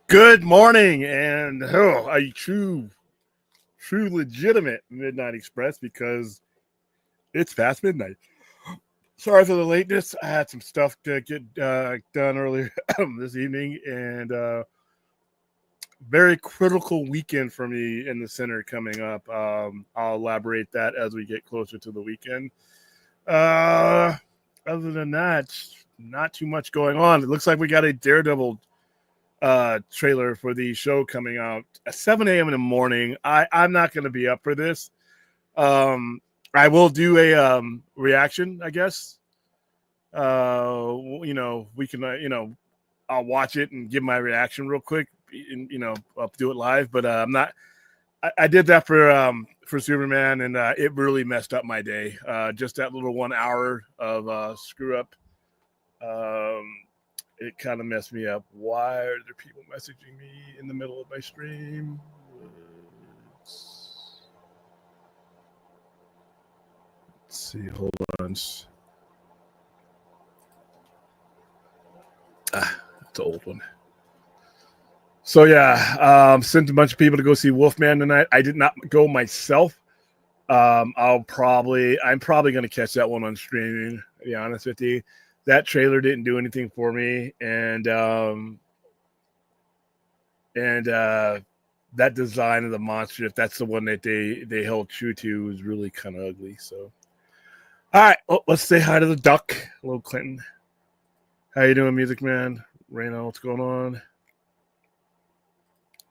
Good morning, and a true, legitimate Midnight Express because it's past midnight. Sorry for the lateness. I had some stuff to get done earlier this evening, and very critical weekend for me in the center coming up. I'll elaborate that as we get closer to the weekend. Uh, Other than that, not too much going on. It looks like we got a Daredevil trailer for the show coming out at 7 a.m. in the morning. I'm not going to be up for this. I will do a reaction, I guess. We can, I'll watch it and give my reaction real quick, and I'll do it live. But I'm not. I did that for Superman, and it really messed up my day. Just that little 1 hour of screw up. It kind of messed me up. Why are there people messaging me in the middle of my stream? Let's see. Hold on. It's an old one. So yeah, sent a bunch of people to go see Wolfman tonight. I did not go myself. I'm probably going to catch that one on streaming. To be honest with you, that trailer didn't do anything for me, and that design of the monster, if that's the one that they held true to, was really kind of ugly. So, all right, let's say hi to the duck. Hello, Clinton. How you doing, Music Man? Raina, what's going on?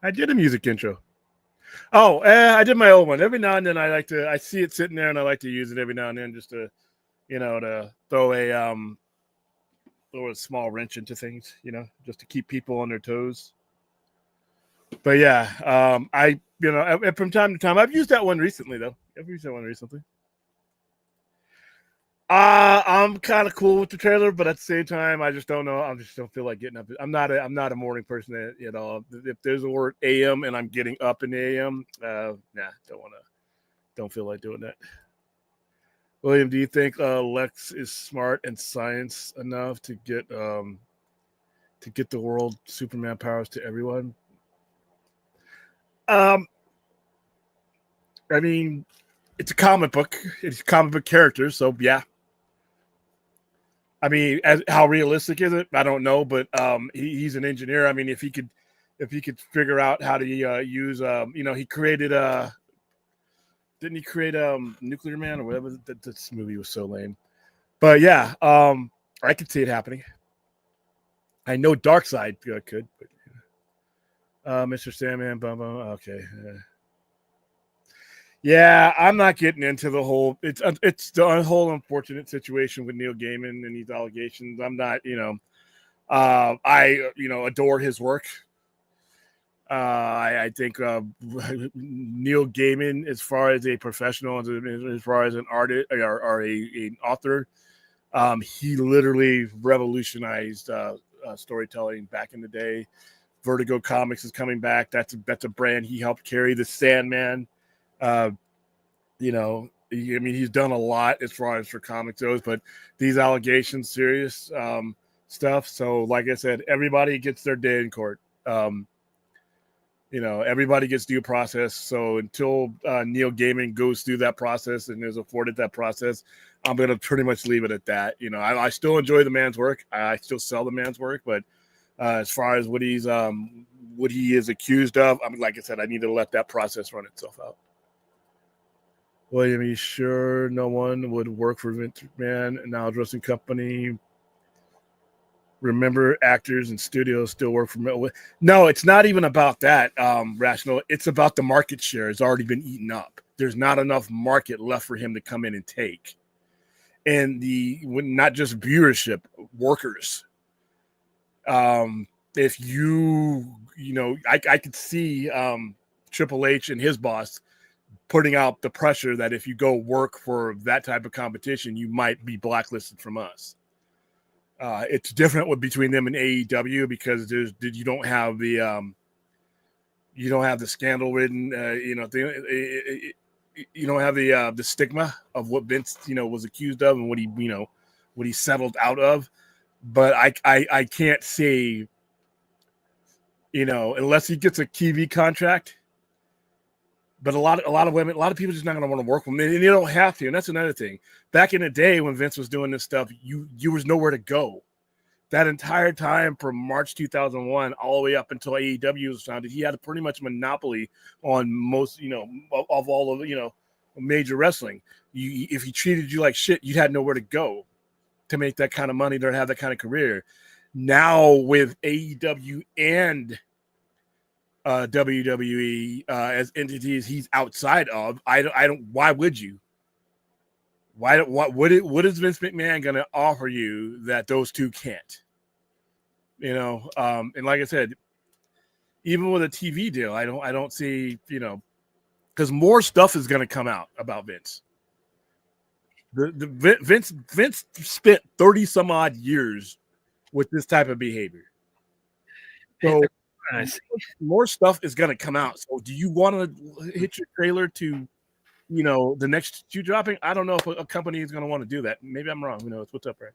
I did a music intro. Oh, I did my old one. Every now and then I see it sitting there and I like to use it every now and then just to, to throw a small wrench into things, just to keep people on their toes. But yeah, from time to time, I've used that one recently though. I'm kind of cool with the trailer, but at the same time, I just don't know. I just don't feel like getting up. I'm not a morning person at all. If there's a word AM and I'm getting up in the AM, don't feel like doing that. William, do you think Lex is smart and science enough to get the world Superman powers to everyone? I mean, it's a comic book. It's a comic book character, so yeah. I mean, how realistic is it? I don't know, but he's an engineer. I mean, if he could figure out how to use, he created didn't he create Nuclear Man or whatever? This movie was so lame. But yeah, I could see it happening. I know Darkseid could, but Mr. Sandman, okay. Yeah, I'm not getting into the whole. It's the whole unfortunate situation with Neil Gaiman and these allegations. I'm not, I adore his work. I think Neil Gaiman, as far as a professional, as far as an artist or an author, he literally revolutionized storytelling back in the day. Vertigo Comics is coming back. That's a brand he helped carry. The Sandman. He's done a lot as far as for comics goes, but these allegations, serious stuff. So, like I said, everybody gets their day in court. Everybody gets due process. So until Neil Gaiman goes through that process and is afforded that process, I'm going to pretty much leave it at that. I still enjoy the man's work. I still sell the man's work, but as far as what he is accused of, like I said, I need to let that process run itself out. William, you sure no one would work for Vince McMahon and now dressing company? Remember, actors and studios still work for Metal. No, it's not even about that, Rational. It's about the market share. It's already been eaten up. There's not enough market left for him to come in and take. And not just viewership, workers. If I could see Triple H and his boss putting out the pressure that if you go work for that type of competition, you might be blacklisted from us. It's different between them and AEW because you don't have the scandal ridden, you don't have the stigma of what Vince was accused of and what he settled out of. But I can't say unless he gets a TV contract. But a lot of women, a lot of people just not going to want to work with him, and you don't have to. And that's another thing. Back in the day when Vince was doing this stuff, you was nowhere to go. That entire time from March 2001 all the way up until AEW was founded, he had pretty much a monopoly on most, of all of major wrestling. If he treated you like shit, you had nowhere to go to make that kind of money or have that kind of career. Now with AEW and WWE as entities he's outside of, I don't. Why would you? What is Vince McMahon going to offer you that those two can't? And like I said, even with a TV deal, I don't see, because more stuff is going to come out about Vince. Vince spent 30 some odd years with this type of behavior. So more stuff is going to come out. So do you want to hit your trailer to, the next shoe dropping? I don't know if a company is going to want to do that. Maybe I'm wrong. Who knows? What's up, Ray?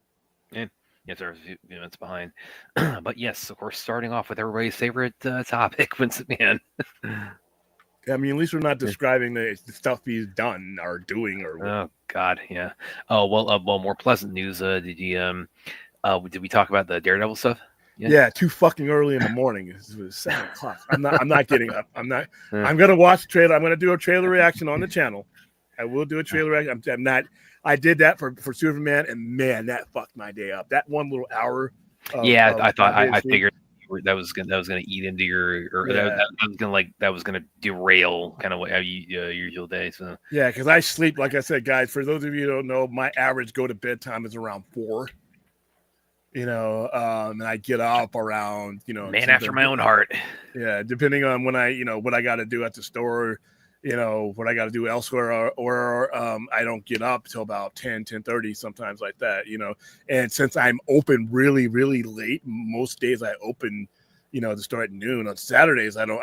Yeah. Yes, there's it's behind. But yes, of course, starting off with everybody's favorite topic, Vince McMahon. I mean, at least we're not describing the stuff he's done or doing or. Oh God, yeah. Oh well, more pleasant news. Did we talk about the Daredevil stuff? Yeah, too fucking early in the morning. It was 7 o'clock. I'm not getting up. I'm gonna watch the trailer. I'm gonna do a trailer reaction on the channel. I will do a trailer reaction. I'm not. I did that for Superman, and man, that fucked my day up. That one little hour. I figured that was gonna eat into your, that was gonna derail kind of your usual day. So yeah, because I sleep, like I said, guys. For those of you who don't know, my average go to bedtime is around 4. And I get up around, man after my own heart. Yeah, depending on when what I got to do at the store. What I got to do elsewhere, or I don't get up till about 10:30, sometimes like that, and since I'm open really, really late, most days I open, the store at noon. On Saturdays, I'm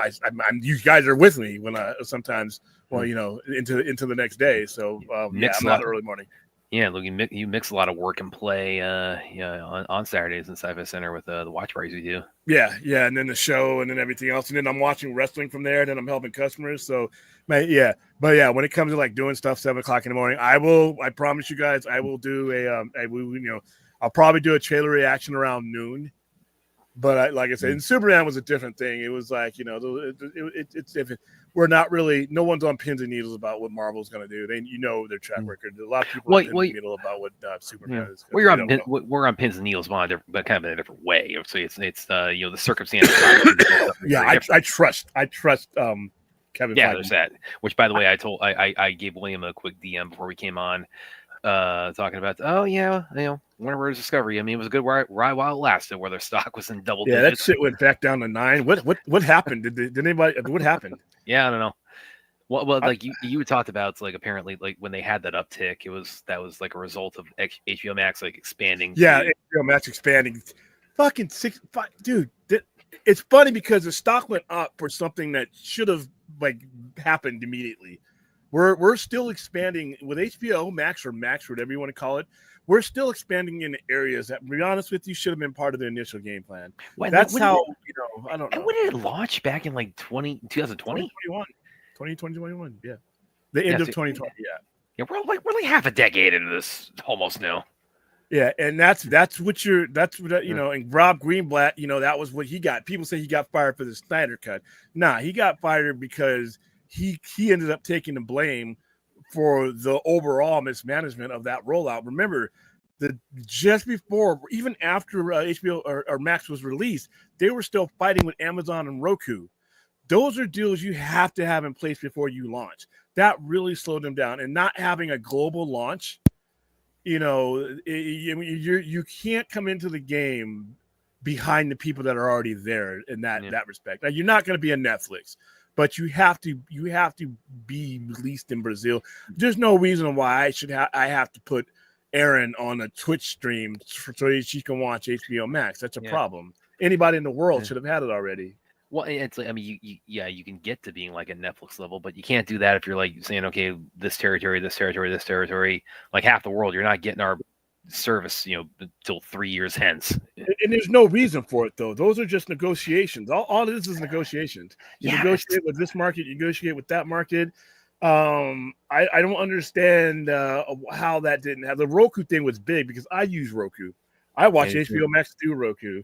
you guys are with me when I sometimes, into the next day. So I'm not early morning. Yeah, look, you mix a lot of work and play, on Saturdays in Sci-Fi Center with the watch parties we do. Yeah, and then the show, and then everything else, and then I'm watching wrestling from there. And then I'm helping customers. So, when it comes to like doing stuff 7 o'clock in the morning, I promise you guys, I will do I'll probably do a trailer reaction around noon. But like I said, and Superman was a different thing. It was like, it's different. We're not really, no one's on pins and needles about what Marvel's going to do. They, their track record. A lot of people are on pins and needles about what Superman is. We're on pins and needles, but kind of in a different way. So it's the circumstances. Yeah, I trust Kevin. Yeah, there's that. Which, by the way, I gave William a quick DM before we came on, talking about Warner Bros. Discovery. I mean, it was a good ride while it lasted, where their stock was in double digits. Yeah, that shit went back down to 9. What happened? Did anybody? What happened? Yeah, I don't know. Well, like you talked about, like apparently, like when they had that uptick, that was like a result of HBO Max like expanding. Yeah, HBO Max expanding. Fucking 6, 5, dude. It's funny because the stock went up for something that should have like happened immediately. We're still expanding with HBO Max or whatever you want to call it. We're still expanding in areas that, to be honest with you, should have been part of the initial game plan. I don't know. And when did it launch? Back in like 2020? 2021, yeah. The end of 2020, yeah. Yeah, we're like half a decade into this almost now. Yeah, and that's what and Rob Greenblatt, that was what he got. People say he got fired for the Snyder Cut. Nah, he got fired because he ended up taking the blame for the overall mismanagement of that rollout. Remember, just before, even after HBO or Max was released, they were still fighting with Amazon and Roku. Those are deals you have to have in place before you launch. That really slowed them down. And not having a global launch, you can't come into the game behind the people that are already there in that respect. Now, you're not going to be a Netflix, but you have to be released in Brazil. There's no reason why I have to put Erin on a Twitch stream so she can watch HBO Max. That's a problem. Anybody in the world should have had it already. Well, it's like, I mean, you can get to being like a Netflix level, but you can't do that if you're like saying, okay, this territory, like half the world, you're not getting our service, till 3 years hence. And there's no reason for it though. Those are just negotiations. All this is negotiations. You negotiate with this market, you negotiate with that market. I don't understand how that didn't have the Roku thing was big because I use Roku. I watch HBO Max through Roku.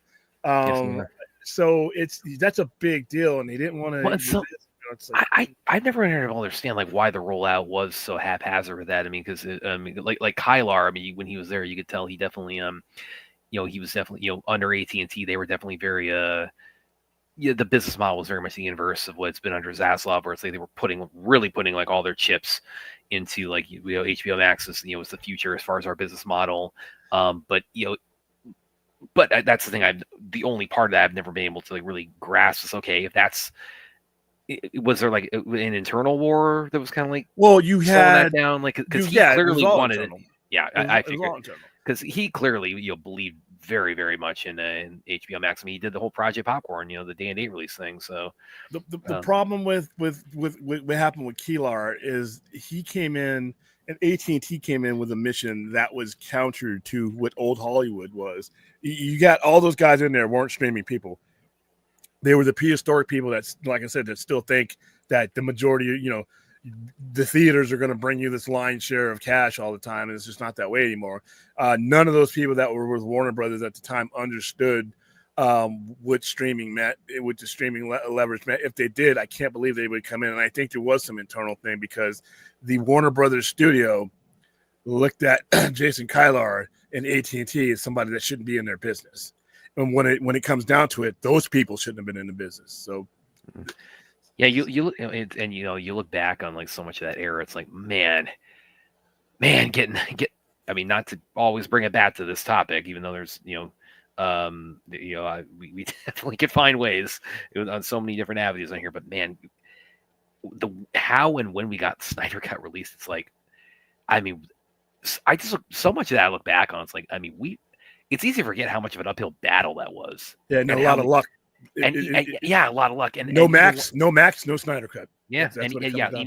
So that's a big deal, and they didn't want to. Well, so, I never understand like why the rollout was so haphazard with that. I mean, because like Kylar, I mean, when he was there, you could tell he definitely he was definitely under AT&T, they were definitely very the business model was very much the inverse of what's been under Zaslav, where it's like they were really putting like all their chips into like HBO Max is was the future as far as our business model. But that's the thing. The only part of that I've never been able to like really grasp is okay if that's. Was there like an internal war that was kind of like you had that down like because he clearly wanted it. Yeah, I figured because he clearly believed very very much in HBO Max. I mean, he did the whole Project Popcorn, the day and date release thing. So the problem with what happened with Kylar is he came in and AT&T came in with a mission that was counter to what old Hollywood was. You got all those guys in there weren't streaming people. They were the prehistoric people that, like I said, that still think that the majority, the theaters are going to bring you this lion's share of cash all the time, and it's just not that way anymore. None of those people that were with Warner Brothers at the time understood what streaming meant, what the streaming leverage meant. If they did, I can't believe they would come in. And I think there was some internal thing because the Warner Brothers studio looked at Jason Kylar and AT&T as somebody that shouldn't be in their business. And when it comes down to it, those people shouldn't have been in the business. So, yeah, you look back on like so much of that era. It's like, man, get. I mean, not to always bring it back to this topic, even though there's we definitely could find ways on so many different avenues on here. But man, the how and when we got Snyder Cut released, it's like, I mean, I just so much of that I look back on. It's like, I mean, it's easy to forget how much of an uphill battle that was. Yeah, a lot of luck. A lot of luck. And no Max, no Snyder Cut. Yeah, and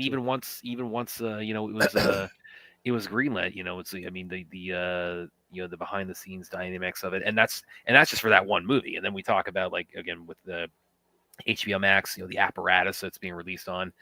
even once, it was greenlit. It's I mean the behind the scenes dynamics of it, and that's just for that one movie. And then we talk about like again with the HBO Max, the apparatus that's being released on.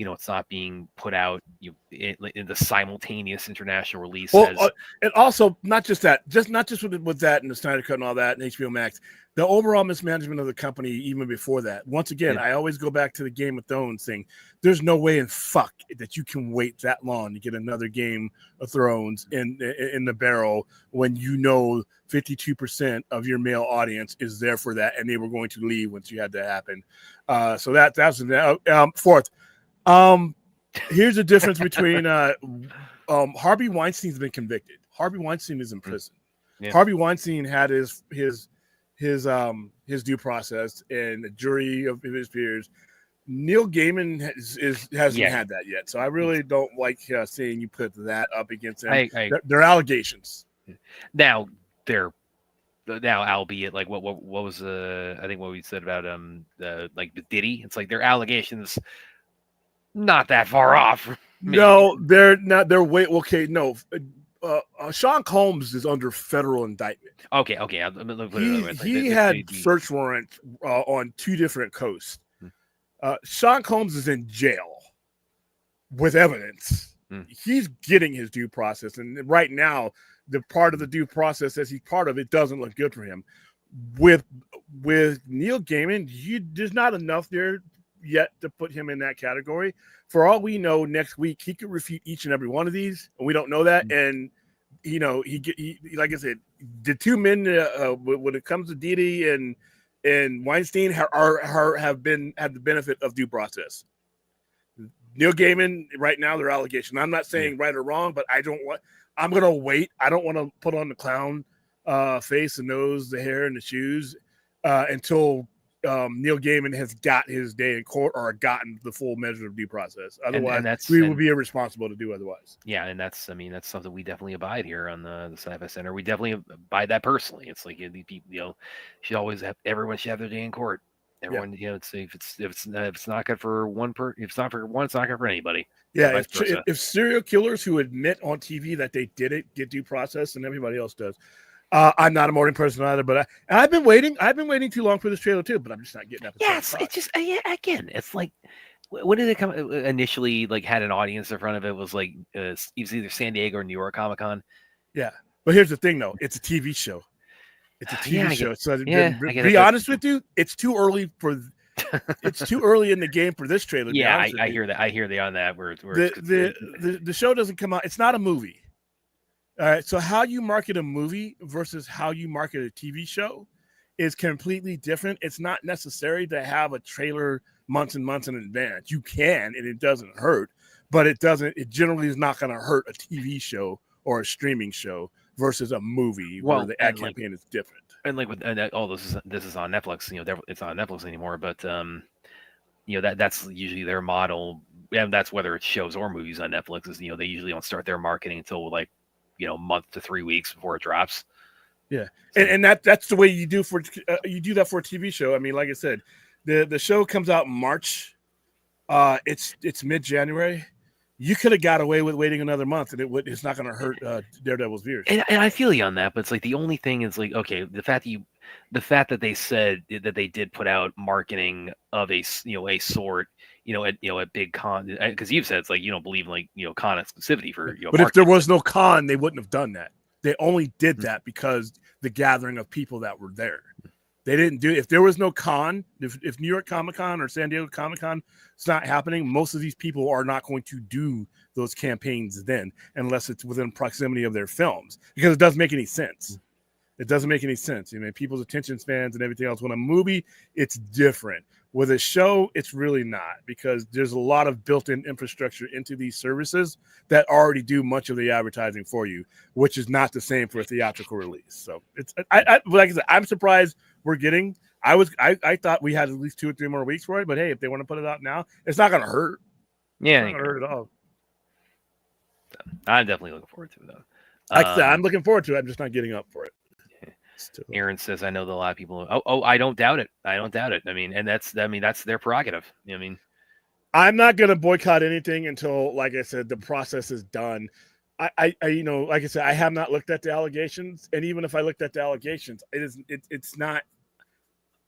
It's not being put out in the simultaneous international release. Well, and also not just that, not just with that and the Snyder Cut and all that and HBO Max, the overall mismanagement of the company even before that. Once again, I always go back to the Game of Thrones thing. There's no way in fuck that you can wait that long to get another Game of Thrones in the barrel when 52% of your male audience is there for that, and they were going to leave once you had that happen. So that's fourth. Here's the difference between Harvey Weinstein's been convicted. Harvey Weinstein is in prison. Yeah. Harvey Weinstein had his due process and a jury of his peers. Neil Gaiman hasn't had that yet, so I really don't like seeing you put that up against him. They're allegations. Now, albeit like what was I think what we said about like Diddy. It's like their allegations. Not that far off. Maybe. No, they're not. They're way okay. No, Sean Combs is under federal indictment. Okay. He had search warrants on 2 different coasts. Sean Combs is in jail with evidence. He's getting his due process, and right now, the part of the due process as he's part of it doesn't look good for him. With Neil Gaiman, there's not enough there yet to put him in that category. For all we know, next week he could refute each and every one of these, and we don't know that. And he like I said, the 2 men when it comes to Diddy and Weinstein have the benefit of due process. Neil Gaiman, right now, their allegation. I'm not saying right or wrong, but I'm gonna wait. I don't want to put on the clown face, the nose, the hair, and the shoes until Neil Gaiman has got his day in court or gotten the full measure of due process. Otherwise, we would be irresponsible to do otherwise. Yeah, and that's something we definitely abide here on the Sci-Fi Center. We definitely abide that personally. It's like everyone should have their day in court. Everyone, it's if it's not good for if it's not for one, it's not good for anybody. Yeah, Vice versa. if serial killers who admit on TV that they did it get due process, and everybody else does. I'm not a morning person either, but I've been waiting. I've been waiting too long for this trailer too, but I'm just not getting up. It's just again, it's like when did it come initially? Like had an audience in front of it was like it was either San Diego or New York Comic-Con. Yeah, but here's the thing, though. It's a TV show. It's a TV show. So be honest with you, it's too early for. It's too early in the game for this trailer. Yeah, I hear that. I hear they on that. Where the show doesn't come out. It's not a movie. All right. So how you market a movie versus how you market a TV show is completely different. It's not necessary to have a trailer months and months in advance. You can, and it doesn't hurt, but it doesn't. It generally is not going to hurt a TV show or a streaming show versus a movie where the ad campaign is different. And like with this is on Netflix. It's not on Netflix anymore, but that's usually their model, and that's whether it's shows or movies on Netflix. Is they usually don't start their marketing until like month to 3 weeks before it drops. Yeah, so, and that's the way you do you do that for a TV show. I mean, like I said, the show comes out in March. It's mid-January. You could have got away with waiting another month, and it's not going to hurt Daredevil's viewers. And I feel you on that, but it's like the only thing is like, okay, the fact that they said that they did put out marketing of a sort, at big con, because you've said it's like you don't believe in con exclusivity for But marketing. If there was no con, they wouldn't have done that. They only did that because the gathering of people that were there. They didn't do. If there was no con, if New York Comic-Con or San Diego Comic-Con is not happening, most of these people are not going to do those campaigns then, unless it's within proximity of their films, because it doesn't make any sense. It doesn't make any sense. People's attention spans and everything else. When a movie, it's different. With a show, it's really not, because there's a lot of built-in infrastructure into these services that already do much of the advertising for you, which is not the same for a theatrical release. So it's like I said, I'm surprised we're getting. I thought we had at least 2 or 3 more weeks for it, but hey, if they want to put it out now, it's not going to hurt. Yeah, it's not going to hurt at all. I'm definitely looking forward to it, though. Like I said, I'm looking forward to it. I'm just not getting up for it. Aaron says, "I know that a lot of people." Oh, I don't doubt it. I don't doubt it. And that's their prerogative. I'm not going to boycott anything until, like I said, the process is done. I like I said, I have not looked at the allegations, and even if I looked at the allegations, it's not.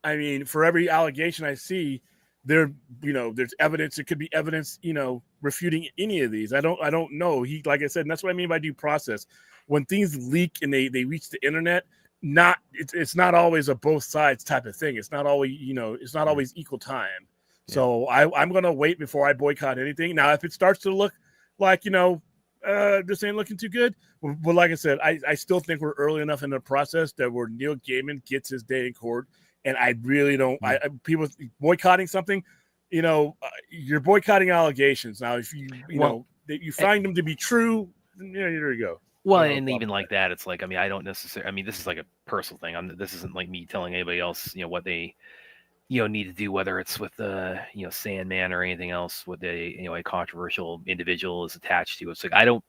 I mean, for every allegation I see, there's evidence. It could be evidence, refuting any of these. I don't know. Like I said, and that's what I mean by due process. When things leak and they reach the internet, it's not always a both sides type of thing. It's not always, it's not always equal time. Yeah. So I'm going to wait before I boycott anything. Now, if it starts to look like, this ain't looking too good, but like I said, I still think we're early enough in the process that where Neil Gaiman gets his day in court. And I really don't, people boycotting something, you're boycotting allegations. Now, if you find them to be true, there you go. Well, and even like that, it's like, I don't necessarily, this is like a personal thing. This isn't like me telling anybody else, what they, need to do, whether it's with Sandman or anything else, with a controversial individual is attached to. It's like, I don't,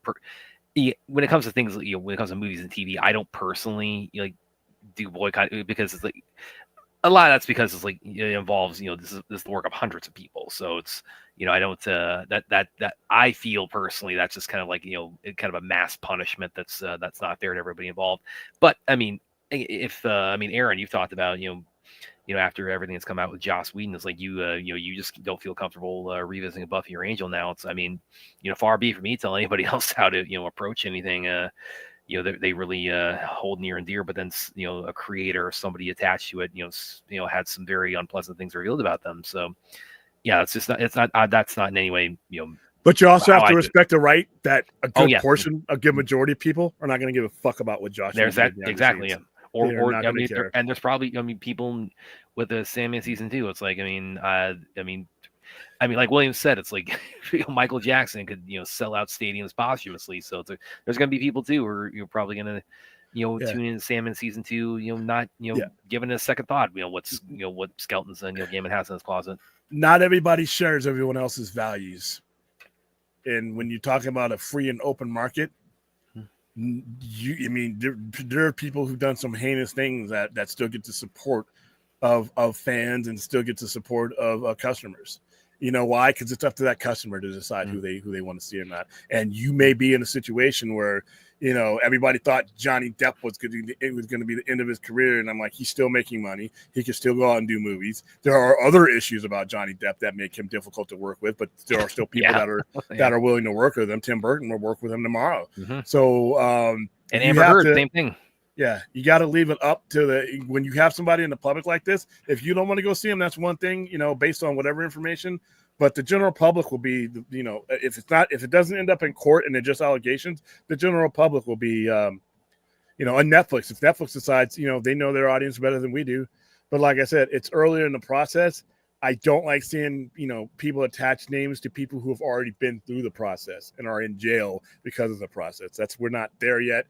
when it comes to things, when it comes to movies and TV, I don't personally do boycott, because it's like, a lot of that's because it's like it involves this is the work of hundreds of people, so it's I don't that I feel personally that's just kind of like kind of a mass punishment that's not fair to everybody involved. But if Aaron, you've talked about after everything that's come out with Joss Whedon, it's like you just don't feel comfortable revisiting Buffy or Angel now. It's far be it from me telling anybody else how to approach anything. They really hold near and dear, but then a creator or somebody attached to it had some very unpleasant things revealed about them. So yeah, that's not in any way but you also have to respect the right that a good portion, a good majority of people are not going to give a fuck about what Josh there's that exactly. Yeah. And there's probably people with the Sandman season 2. It's like like William said, it's like Michael Jackson could sell out stadiums posthumously. So there's going to be people too who are probably going to tune in to Sandman season 2. Not giving it a second thought. What skeletons Gaiman has in his closet. Not everybody shares everyone else's values, and when you're talking about a free and open market, there are people who've done some heinous things that still get to support of fans and still gets the support of customers. You know why? Because it's up to that customer to decide who they want to see or not. And you may be in a situation where, you know, everybody thought Johnny Depp was going to be the end of his career, and I'm like, he's still making money. He can still go out and do movies. There are other issues about Johnny Depp that make him difficult to work with, but there are still people that are willing to work with him. Tim Burton will work with him tomorrow. So and Amber Heard, same thing. Yeah, you got to leave it up to when you have somebody in the public like this. If you don't want to go see him, that's one thing, you know, based on whatever information. But the general public will be, you know, if it doesn't end up in court and they're just allegations, the general public will be, you know, on Netflix. If Netflix decides, you know, they know their audience better than we do. But like I said, it's earlier in the process. I don't like seeing, you know, people attach names to people who have already been through the process and are in jail because of the process. We're not there yet.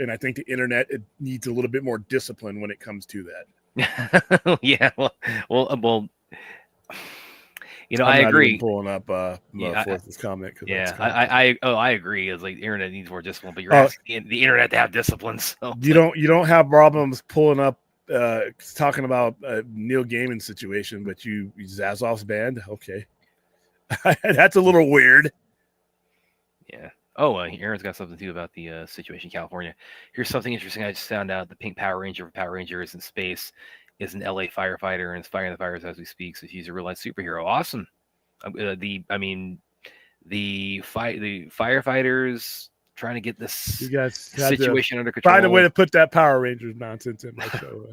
And I think the internet, it needs a little bit more discipline when it comes to that. Yeah. Well, you know, I agree. Pulling up Forth's comment. Yeah, I agree. It's like the internet needs more discipline, but you're asking the internet to have discipline. So you don't have problems pulling up talking about Neil Gaiman's situation, but you Zazov's band. Okay, that's a little weird. Yeah. Oh, Aaron's got something too about the situation in California. Here's something interesting. I just found out the Pink Power Ranger for Power Rangers in space is an LA firefighter and is fighting the fires as we speak. So he's a real life superhero. Awesome. The firefighters trying to get this situation under control. Find a way to put that Power Rangers nonsense in my show.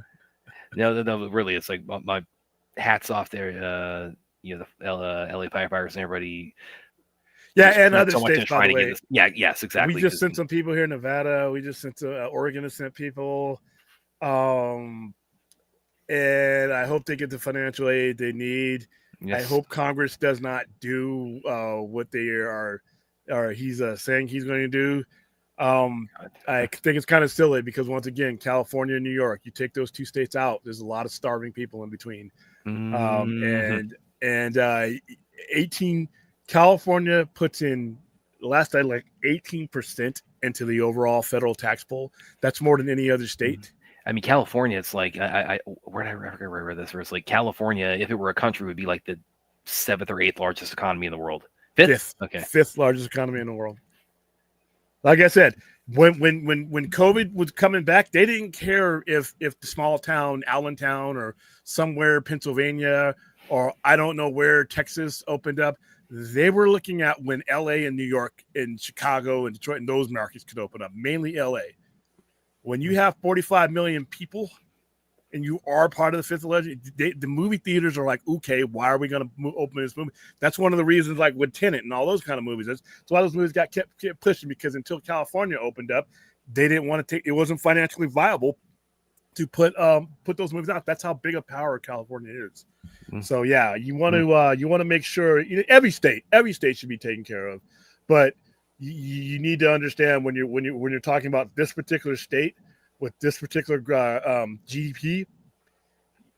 No, really, it's like my hats off there. You know, the LA firefighters and everybody. Yeah, and other states, by the way. Yes, exactly. We just sent some people here in Nevada. We just sent Oregon has sent people. And I hope they get the financial aid they need. Yes. I hope Congress does not do what they are he's saying he's going to do. I think it's kind of silly because, once again, California and New York, you take those two states out, there's a lot of starving people in between. And 18 California puts in, last I like 18% into the overall federal tax pool. That's more than any other state. I mean, California, it's like, where did I read this? Where it's like California, if it were a country, would be like the 7th or 8th largest economy in the world. Fifth? Okay. 5th largest economy in the world. Like I said, when COVID was coming back, they didn't care if the small town, Allentown, or somewhere Pennsylvania, or I don't know where Texas opened up. They were looking at when LA and New York and Chicago and Detroit and those markets could open up, mainly LA. When you have 45 million people and you are part of the 5th largest, the movie theaters are like, okay, why are we going to open this movie? That's one of the reasons, like with Tenet and all those kind of movies. That's why those movies kept pushing, because until California opened up, they didn't want to it wasn't financially viable to put those movies out. That's how big a power California is. So yeah, you want to make sure, you know, every state should be taken care of, but you need to understand when you're talking about this particular state with this particular GDP,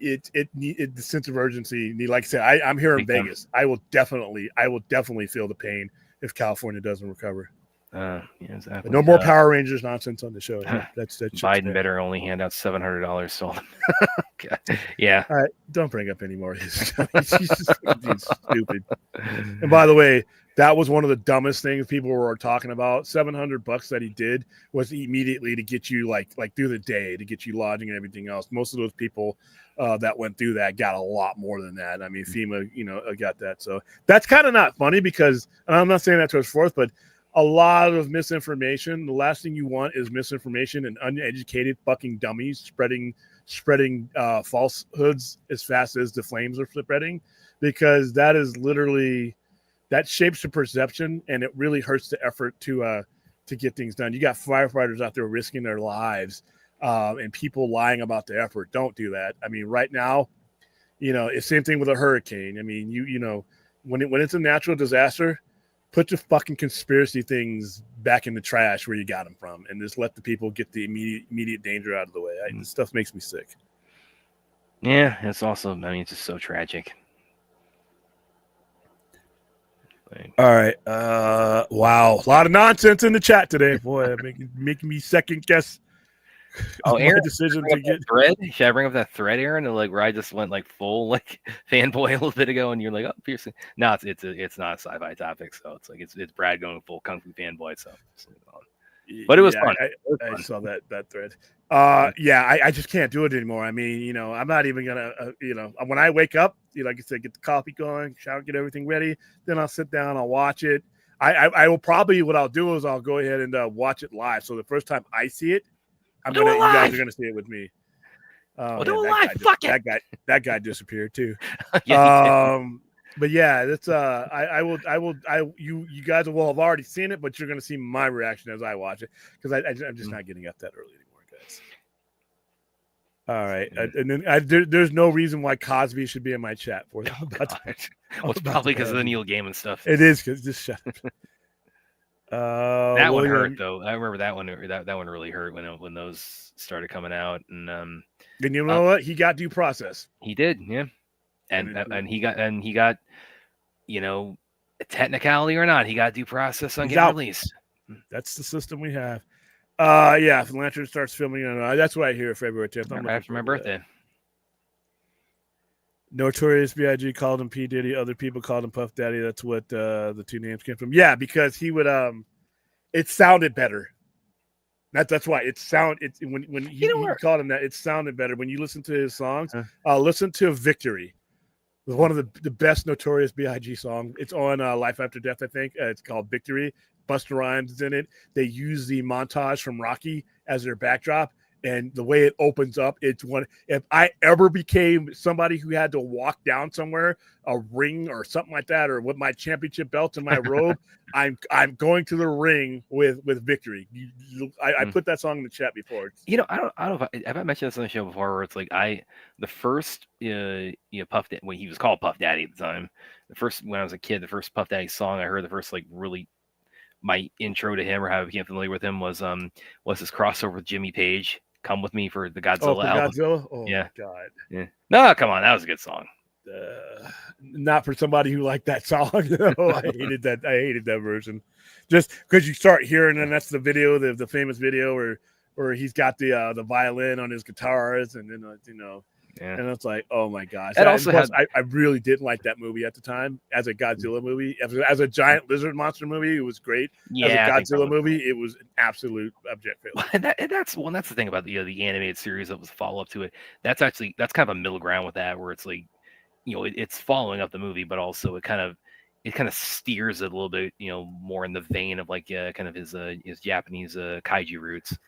the sense of urgency. Like I said, I'm here in Vegas. I will definitely feel the pain if California doesn't recover. Yeah, exactly. But no more Power Rangers nonsense on the show. That's Biden better only hand out $700 so yeah. All right, don't bring up any more of his. He's stupid. And by the way, that was one of the dumbest things people were talking about. $700 that he did was immediately to get you like through the day, to get you lodging and everything else. Most of those people that went through that got a lot more than that. I mean, FEMA, got that. So that's kind of not funny because, and I'm not saying that to his forth, but a lot of misinformation. The last thing you want is misinformation and uneducated fucking dummies spreading falsehoods as fast as the flames are spreading, because that is literally, that shapes the perception and it really hurts the effort to get things done. You got firefighters out there risking their lives and people lying about the effort. Don't do that. I mean, right now, it's same thing with a hurricane. I mean, when it's a natural disaster, put your fucking conspiracy things back in the trash where you got them from, and just let the people get the immediate danger out of the way. This stuff makes me sick. Yeah, it's also, it's just so tragic. All right. Wow. A lot of nonsense in the chat today, boy. Making me second guess Oh, my Aaron, decision bring to up that get. thread. Should I bring up that thread, Aaron? And like where I just went like full like fanboy a little bit ago, and you're like, oh, piercing. No, it's not a sci-fi topic, so it's like it's Brad going full kung fu fanboy. So, but it was Yeah, fun. I saw that thread. Yeah, I just can't do it anymore. I mean, you know, I'm not even gonna, you know, when I wake up, you know, like I said, get the coffee going, shower, get everything ready, then I'll sit down, I'll watch it. I will probably, what I'll do is I'll go ahead and watch it live. So the first time I see it, you guys are gonna see it with me. We'll do it live. Fuck it. That guy disappeared too. Yeah, But yeah, that's you guys will have already seen it, but you're gonna see my reaction as I watch it because I'm just not getting up that early anymore, guys. All right, and then there's no reason why Cosby should be in my chat for that. Well, it's probably because of the Neil Gaiman stuff. It is because just shut up. That one hurt though. I remember that one. That one really hurt when those started coming out. And you know what? He got due process. He did, yeah. And he got, you know, technicality or not, he got due process on getting released. That's the system we have. Yeah, if Lantern starts filming, that's what I hear February 10th. After my birthday. Notorious B.I.G. called him P. Diddy. Other people called him Puff Daddy. That's what the two names came from. Yeah, because he would it sounded better. That's why when he called him that, it sounded better. When you listen to his songs, listen to Victory. It was one of the best Notorious B.I.G. song. It's on Life After Death, I think. It's called Victory. Busta Rhymes is in it. They use the montage from Rocky as their backdrop. And the way it opens up, it's one. If I ever became somebody who had to walk down somewhere, a ring or something like that, or with my championship belt in my robe, I'm going to the ring with Victory. I put that song in the chat before. You know, I don't know if have I mentioned this on the show before, where it's like the first Puff Daddy, when he was called Puff Daddy at the time, when I was a kid, the first Puff Daddy song I heard, the first like really my intro to him or how I became familiar with him was this crossover with Jimmy Page. Come With Me for the Godzilla album. Godzilla? Oh, yeah. God. Yeah. No, come on. That was a good song. Not for somebody who liked that song. No, I hated that version. Just because you start hearing, and that's the video, the famous video where he's got the violin on his guitars, and then and it's like, oh my gosh. It also I really didn't like that movie at the time as a Godzilla movie. As a giant lizard monster movie, it was great. Yeah, as a Godzilla movie, it was an absolute abject failure. And that's the thing about the animated series that was a follow up to it. That's kind of a middle ground with that, where it's like, it's following up the movie, but also it kind of steers it a little bit, more in the vein of like kind of his Japanese kaiju roots.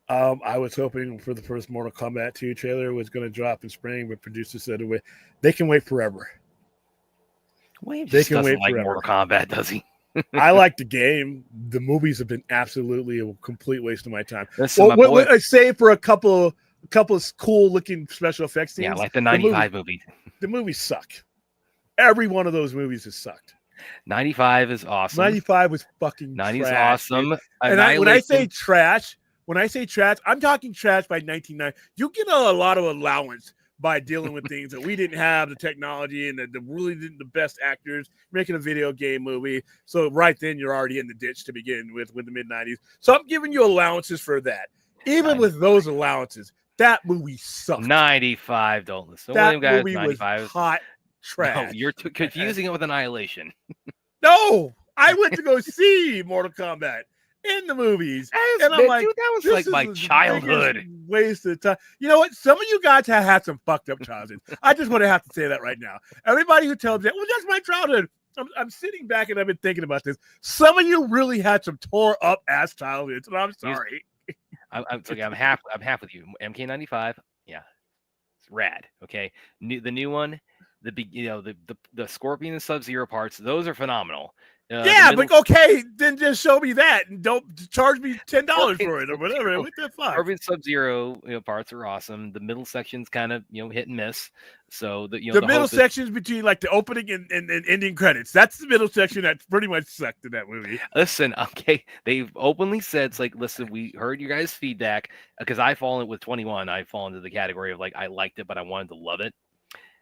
I was hoping for the first Mortal Kombat 2 trailer was going to drop in spring, but producers said they can wait forever. Williams they can wait like forever. Mortal Kombat, does he? I like the game. The movies have been absolutely a complete waste of my time. I say for a couple of cool looking special effects scenes. Yeah, like the 95 movie. The movies suck. Every one of those movies has sucked. 95 is awesome. 95 was fucking 90's trash, awesome. And when I say trash, I'm talking trash by 1990. You get a lot of allowance by dealing with things that we didn't have, the technology and the best actors making a video game movie. So right then you're already in the ditch to begin with the mid-90s. So I'm giving you allowances for that. Even with those allowances, that movie sucked. 95, don't listen. That guys, movie 95 was hot trash. No, you're confusing it with Annihilation. No, I went to go see Mortal Kombat in the movies, and I'm like, dude, that was like my childhood. Waste of time. You know what? Some of you guys have had some fucked up childhood. I just want to have to say that right now. Everybody who tells me that, well, that's my childhood. I'm sitting back and I've been thinking about this. Some of you really had some tore up ass childhoods, and I'm sorry. I'm half with you. MK95, yeah, it's rad. Okay, the new one, the Scorpion and Sub-Zero parts, those are phenomenal. But okay, then just show me that and don't charge me $10 for it or whatever. What the fuck? Scorpion Sub-Zero parts are awesome. The middle section's kind of hit and miss. So the middle section's between like the opening and ending credits. That's the middle section that pretty much sucked in that movie. Listen, okay, they've openly said it's like, listen, we heard you guys' feedback because I fall in with 21. I fall into the category of like I liked it, but I wanted to love it.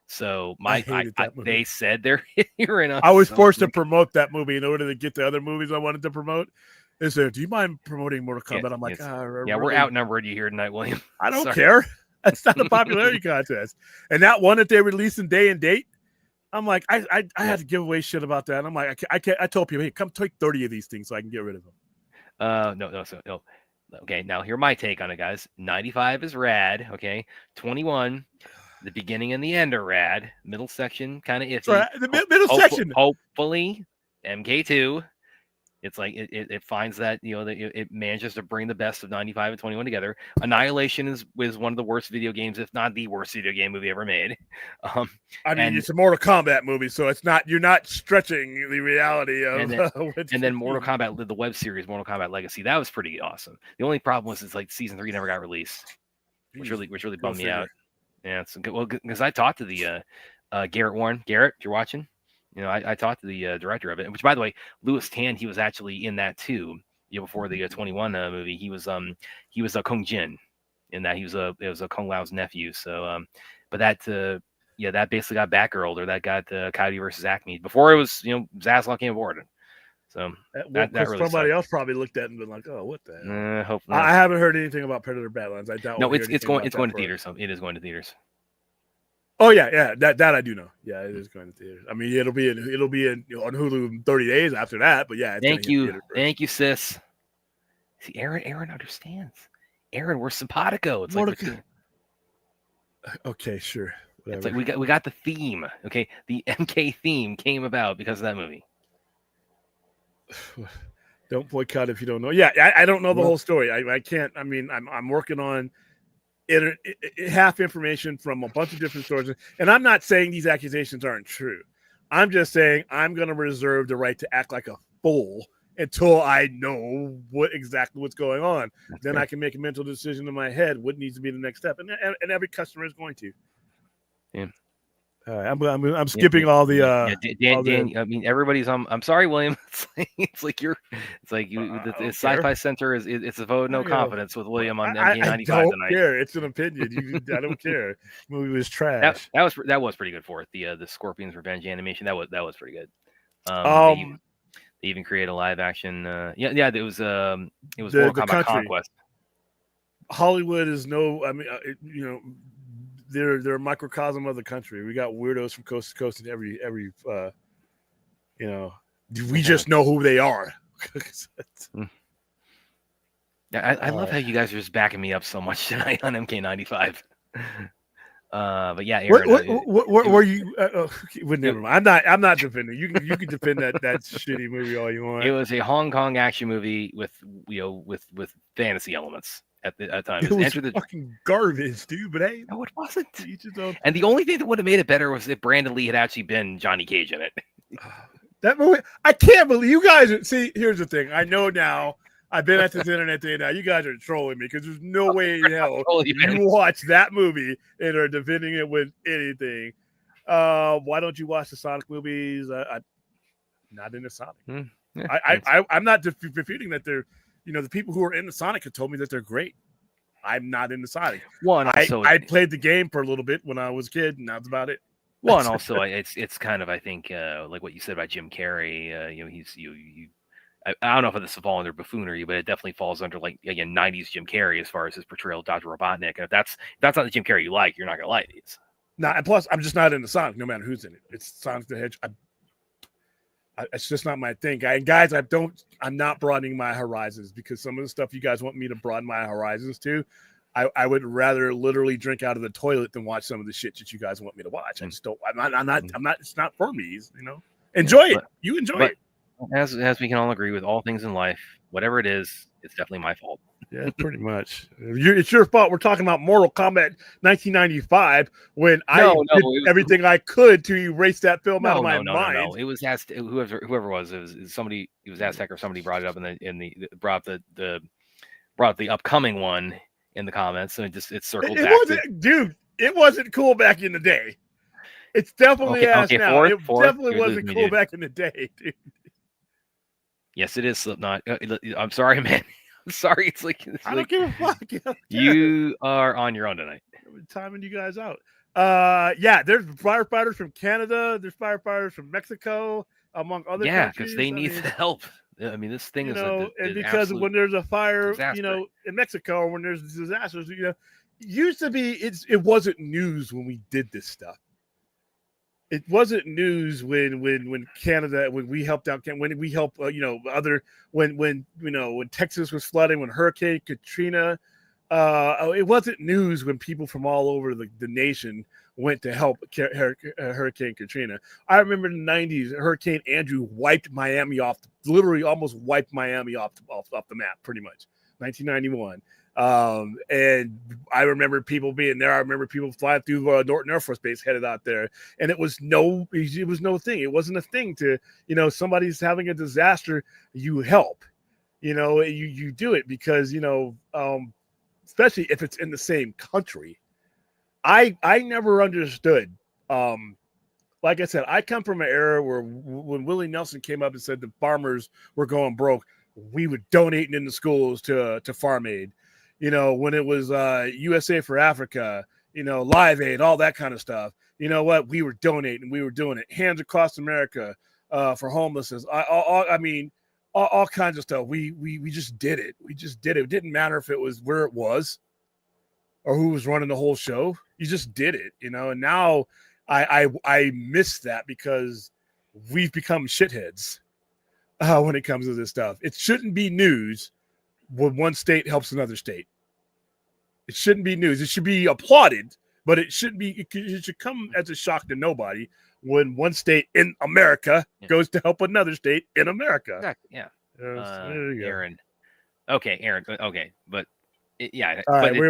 So they said they're hearing us. I was forced to promote that movie in order to get the other movies I wanted to promote. is there? Do you mind promoting Mortal Yeah, Kombat? I'm like, yeah, really, we're outnumbered you here tonight, William. I don't Sorry. care. It's not a popularity contest. And that one that they released in day and date, I'm like, I had to give away shit about that. And I'm like, I can't. I told people, hey, come take 30 of these things so I can get rid of them. No. Okay, now here's my take on it, guys. 95 is rad. Okay, 21, the beginning and the end are rad. Middle section kind of iffy. So the middle section. Hopefully, MK2. It's like it finds that it manages to bring the best of 95 and 21 together. Annihilation is one of the worst video games, if not the worst video game movie ever made. I mean, it's a Mortal Kombat movie, so it's not. You're not stretching the reality of. And then Mortal Kombat, the web series, Mortal Kombat Legacy, that was pretty awesome. The only problem was it's like season 3 never got released, which really bummed me out. Yeah, it's good. Well, because I talked to the Garrett Warren. Garrett, if you're watching. I talked to the director of it, which, by the way, Louis Tan, he was actually in that too. Before the 21 movie, he was Kung Jin in that. It was Kung Lao's nephew. So, but that that basically got Batgirl, or that got Coyote versus Acme before it was Zaslav came aboard. So that really somebody sucked. else probably looked at it and been like, oh, what the hell? Hope not. I haven't heard anything about Predator Badlands. I doubt. No, it's going to theaters. So it is going to theaters. Oh yeah, that I do know. Yeah, it is going to theaters. I mean, it'll be on Hulu in 30 days after that. But yeah, thank you, sis. See, Aaron understands. Aaron, we're simpatico. It's like okay, sure. Whatever. It's like we got the theme. Okay, the MK theme came about because of that movie. Don't boycott if you don't know. Yeah, I don't know the whole story. I can't. I mean, I'm working on half information from a bunch of different sources, and I'm not saying these accusations aren't true. I'm just saying I'm going to reserve the right to act like a fool until I know what's going on. Then I can make a mental decision in my head what needs to be the next step, and every customer is going to. Yeah. I'm skipping all the. Dan, I mean, everybody's. I'm sorry, William. It's like the Sci-Fi Center it's a vote of no confidence with William on MK95 tonight. I don't care. It's an opinion. I don't care. The movie was trash. That was pretty good for it. The Scorpion's Revenge animation that was pretty good. They even created a live action. It was Mortal Kombat Conquest. Hollywood is they're a microcosm of the country. We got weirdos from coast to coast in every we just know who they are. I love how you guys are just backing me up so much tonight on MK95. But yeah, Aaron, what were you? Never mind. I'm not defending. You can defend that shitty movie all you want. It was a Hong Kong action movie with fantasy elements. At the time, it was fucking garbage, dude. But hey, no, it wasn't. And the only thing that would have made it better was if Brandon Lee had actually been Johnny Cage in it. That movie, I can't believe you guys. See, here's the thing. I know now. I've been at this internet day now. You guys are trolling me because there's no way in hell you watch that movie and are defending it with anything. Why don't you watch the Sonic movies? I'm not into Sonic. I'm not refuting that they're. The people who are into Sonic have told me that they're great. I'm not into Sonic. I played the game for a little bit when I was a kid, and that's about it. Well, and also it's kind of, I think, like what you said about Jim Carrey. I don't know if this falls under buffoonery, but it definitely falls under, like, again, 90s Jim Carrey as far as his portrayal of Dr. Robotnik. And if that's not the Jim Carrey you like, you're not gonna like these. Nah, and plus, I'm just not into Sonic, no matter who's in it. It's Sonic the Hedgehog. It's just not my thing, guys. I'm not broadening my horizons because some of the stuff you guys want me to broaden my horizons to, I would rather literally drink out of the toilet than watch some of the shit that you guys want me to watch. I just don't. I'm not. It's not for me. Enjoy it. You enjoy it. As we can all agree with all things in life, whatever it is, it's definitely my fault. Yeah, pretty much. It's your fault. We're talking about Mortal Kombat 1995 when I did everything I could to erase that film out of my mind. No. It was whoever it was. It was somebody. It was Aztec or somebody brought it up brought the upcoming one in the comments, and it circled back. Dude, it wasn't cool back in the day. It's definitely now. It definitely wasn't cool back in the day, dude. Yes, it is Slipknot. I'm sorry, man. I'm sorry. I don't give a fuck. You are on your own tonight. I'm timing you guys out. There's firefighters from Canada. There's firefighters from Mexico, among other countries. because they need the help. I mean, this thing You is know, and an because absolute when there's a fire, disaster. you know, in Mexico, or when there's disasters, you know, used to be it wasn't news when we did this stuff. It wasn't news when Canada, when we helped out, when we helped you know, other, when you know, when Texas was flooding, when Hurricane Katrina, it wasn't news when people from all over the nation went to help Hurricane Katrina. I remember in the 90s, Hurricane Andrew wiped Miami off, literally almost wiped Miami off the map, pretty much. 1991. And I remember people being there. I remember people flying through Norton Air Force Base headed out there, and it was no thing. It wasn't a thing to, you know, somebody's having a disaster, you help, you know, you do it because, you know, especially if it's in the same country. I never understood. Like I said, I come from an era where when Willie Nelson came up and said the farmers were going broke, we were donating in the schools to Farm Aid. You know, when it was USA for Africa, you know, Live Aid, all that kind of stuff. You know what? We were donating. We were doing it. Hands Across America for homelessness. I mean, all kinds of stuff. We just did it. We just did it. It didn't matter if it was where it was or who was running the whole show. You just did it, you know. And now I miss that because we've become shitheads when it comes to this stuff. It shouldn't be news when one state helps another state. It shouldn't be news. It should be applauded, but it shouldn't be. It should come as a shock to nobody when one state in America goes to help another state in America. Exactly. Yeah. There you go. Aaron. Okay, Aaron. Okay, but yeah. All right, but